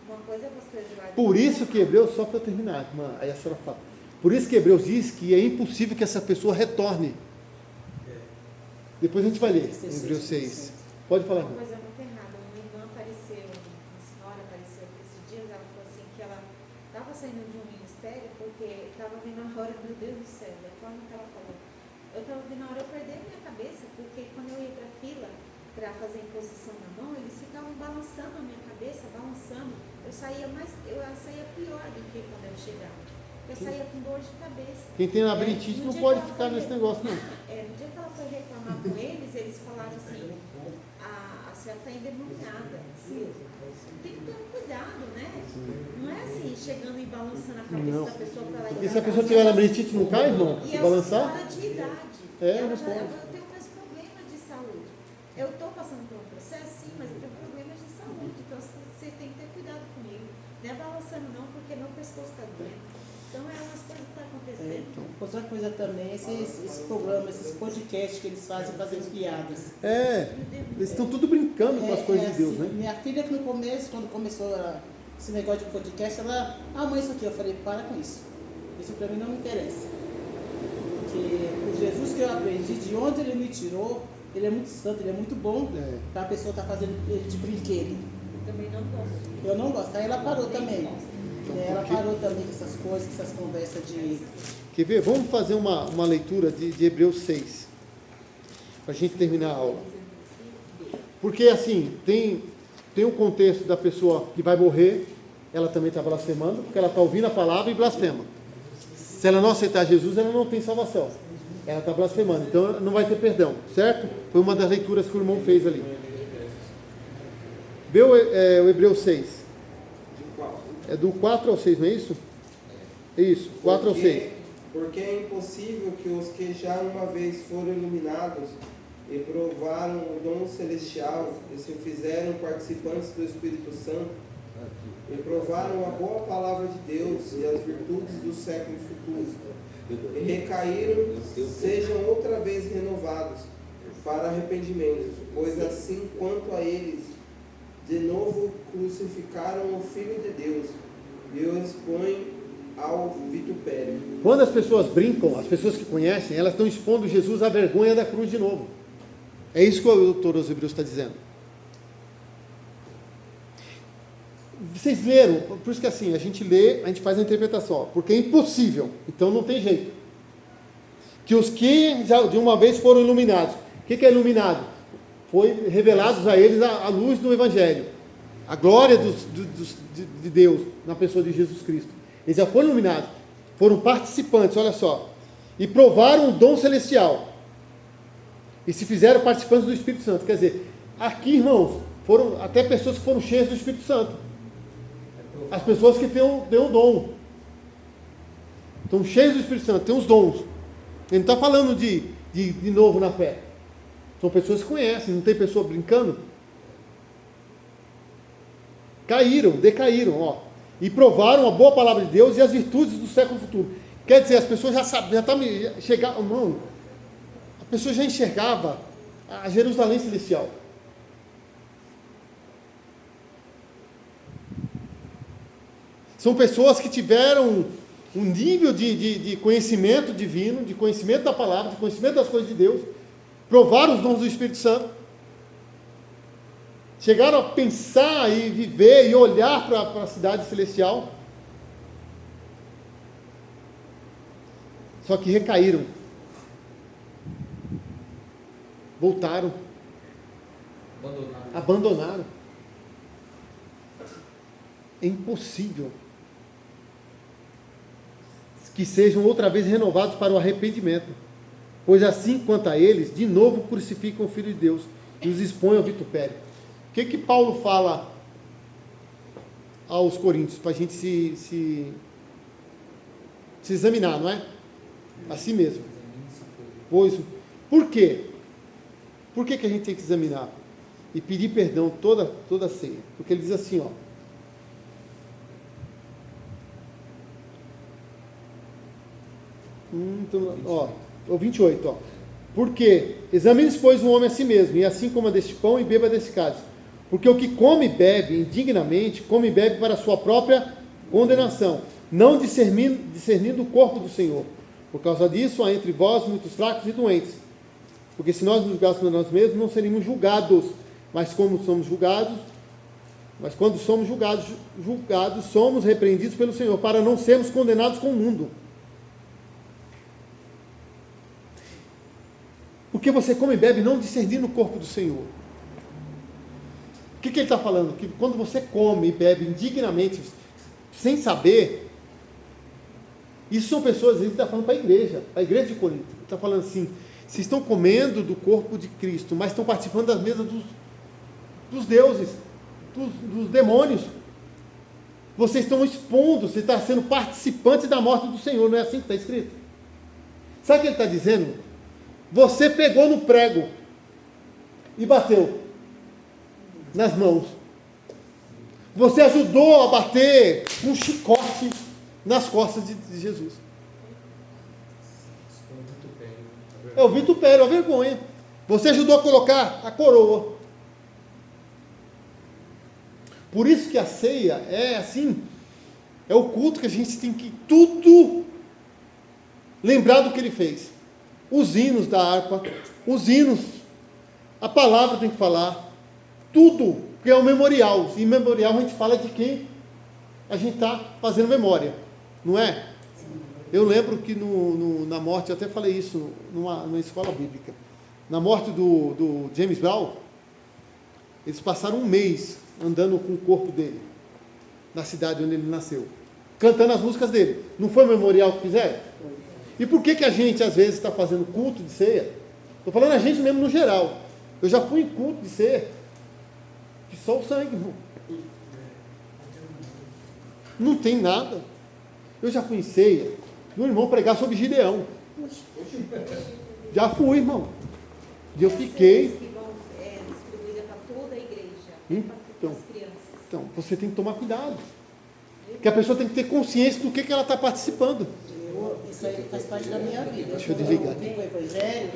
Uma coisa, pastor Eduardo. Por isso que Hebreus, só para terminar, aí a senhora fala. Por isso que Hebreus diz que é impossível que essa pessoa retorne. Depois a gente vai ler, em Hebreus 6. Pode falar, Uma irmã. coisa muito errada. Uma irmã apareceu, uma senhora apareceu esses dias, ela falou assim que ela estava saindo de um ministério porque estava vendo a hora, meu Deus do céu, da forma que ela falou. Eu estava vendo a hora, eu perdi a minha cabeça, porque quando eu ia para a fila para fazer imposição na mão, eles ficavam balançando a minha cabeça, balançando. Eu saía pior do que quando eu chegava. Eu saía com dor de cabeça. Quem tem labirintite No não dia pode que ela ficar foi- nesse negócio, não. No dia que ela foi reclamar com eles falaram assim, a senhora está endemoniada. Sim. Tem que ter um cuidado, né? Não é assim, chegando e balançando a cabeça Não. da pessoa para lá e E pra se a cá. pessoa tiver labirintite, não cai, irmão? E Se é uma balançar? senhora de idade. É, Ela não já- pode. Eu tenho meus problemas de saúde. Eu estou passando por um processo, sim, mas eu tenho problemas de saúde. Então vocês têm que ter cuidado comigo. Não é balançando não, porque meu pescoço está doendo. Então é umas coisas que estão acontecendo. Outra coisa também, esses programas, esses podcasts que eles fazem fazendo piadas. Eles estão tudo brincando com as coisas de Deus, assim, né? Minha filha que no começo, quando começou esse negócio de podcast, ela, mãe, isso aqui, eu falei, para com isso. Isso para mim não me interessa. Porque o Jesus que eu aprendi, de onde ele me tirou, ele é muito santo, ele é muito bom para a pessoa estar fazendo ele de brinquedo. Também não gosto. Eu não gosto. Aí ela parou também. Então, Ela parou também com essas coisas, com essas conversas de... Quer ver? Vamos fazer uma leitura de Hebreus 6. Para a gente terminar a aula. Porque assim, tem um contexto da pessoa que vai morrer, ela também está blasfemando, porque ela está ouvindo a palavra e blasfema. Se ela não aceitar Jesus, ela não tem salvação. Ela está blasfemando, então não vai ter perdão, certo? Foi uma das leituras que o irmão fez ali. Vê o Hebreus 6. É do 4 ao 6, não é isso? Isso, 4 ao 6. Porque é impossível que os que já uma vez foram iluminados e provaram o dom celestial e se fizeram participantes do Espírito Santo e provaram a boa palavra de Deus e as virtudes do século futuro e recaíram, sejam outra vez renovados para arrependimento, pois assim quanto a eles de novo crucificaram o Filho de Deus e o expõem ao vitupério. Quando as pessoas brincam, as pessoas que conhecem, elas estão expondo Jesus à vergonha da cruz de novo. É isso que o autor aos Hebreus está dizendo. Vocês leram, por isso que assim, a gente lê, a gente faz a interpretação, porque é impossível, então não tem jeito. Que os que já de uma vez foram iluminados. O que é iluminado? Foi revelados a eles a luz do Evangelho, a glória de Deus na pessoa de Jesus Cristo. Eles já foram iluminados, foram participantes, olha só, e provaram o dom celestial, e se fizeram participantes do Espírito Santo. Quer dizer, aqui, irmãos, foram até pessoas que foram cheias do Espírito Santo, as pessoas que têm o dom, estão cheias do Espírito Santo, têm os dons. Ele não está falando de novo na fé. São pessoas que conhecem, não tem pessoa brincando. Decaíram, e provaram a boa palavra de Deus e as virtudes do século futuro. Quer dizer, as pessoas a pessoa já enxergava a Jerusalém celestial. São pessoas que tiveram um nível de conhecimento divino, de conhecimento da palavra, de conhecimento das coisas de Deus, provaram os dons do Espírito Santo, chegaram a pensar e viver e olhar para a cidade celestial, só que recaíram, voltaram, abandonaram. É impossível que sejam outra vez renovados para o arrependimento, pois assim quanto a eles, de novo crucificam o Filho de Deus e os expõem ao vitupério. O que Paulo fala aos Coríntios, para a gente se examinar, não é? Assim mesmo. Pois, por quê? Por que a gente tem que examinar? E pedir perdão toda a ceia? Porque ele diz assim, o 28, porque examine-se, pois, o homem a si mesmo, e assim coma deste pão e beba desse cálice. Porque o que come e bebe indignamente, come e bebe para a sua própria condenação, não discernindo o corpo do Senhor. Por causa disso, há entre vós muitos fracos e doentes. Porque se nós nos julgássemos a nós mesmos, não seríamos julgados. Mas quando somos julgados, somos repreendidos pelo Senhor, para não sermos condenados com o mundo. Porque você come e bebe não discernindo o corpo do Senhor. O que ele está falando? Que quando você come e bebe indignamente, sem saber, isso são pessoas, ele está falando para a igreja de Corinto. Ele está falando assim, vocês estão comendo do corpo de Cristo, mas estão participando das mesas dos deuses, dos demônios. Vocês estão expondo, você está sendo participante da morte do Senhor, não é assim que está escrito? Sabe o que ele está dizendo? Você pegou no prego e bateu nas mãos. Você ajudou a bater um chicote nas costas de Jesus. É o vitupério, a vergonha. Você ajudou a colocar a coroa. Por isso que a ceia é assim, é o culto que a gente tem que tudo lembrar do que ele fez. Os hinos da harpa, os hinos, a palavra tem que falar, tudo, porque é um memorial. E memorial a gente fala de quem a gente está fazendo memória, não é? Eu lembro que na morte, eu até falei isso numa escola bíblica, na morte do James Brown, eles passaram um mês andando com o corpo dele, na cidade onde ele nasceu, cantando as músicas dele. Não foi o memorial que fizeram? E por que a gente, às vezes, está fazendo culto de ceia? Estou falando a gente mesmo no geral. Eu já fui em culto de ceia, que só o sangue, irmão. Não tem nada. Eu já fui em ceia, do irmão pregar sobre Gideão. Já fui, irmão. E eu fiquei. Que vão distribuídas para toda a igreja, para as crianças. Então, você tem que tomar cuidado. Porque a pessoa tem que ter consciência do que ela está participando. Isso aí faz parte da minha vida. Deixa eu desligar. Eu vim para o Evangelho.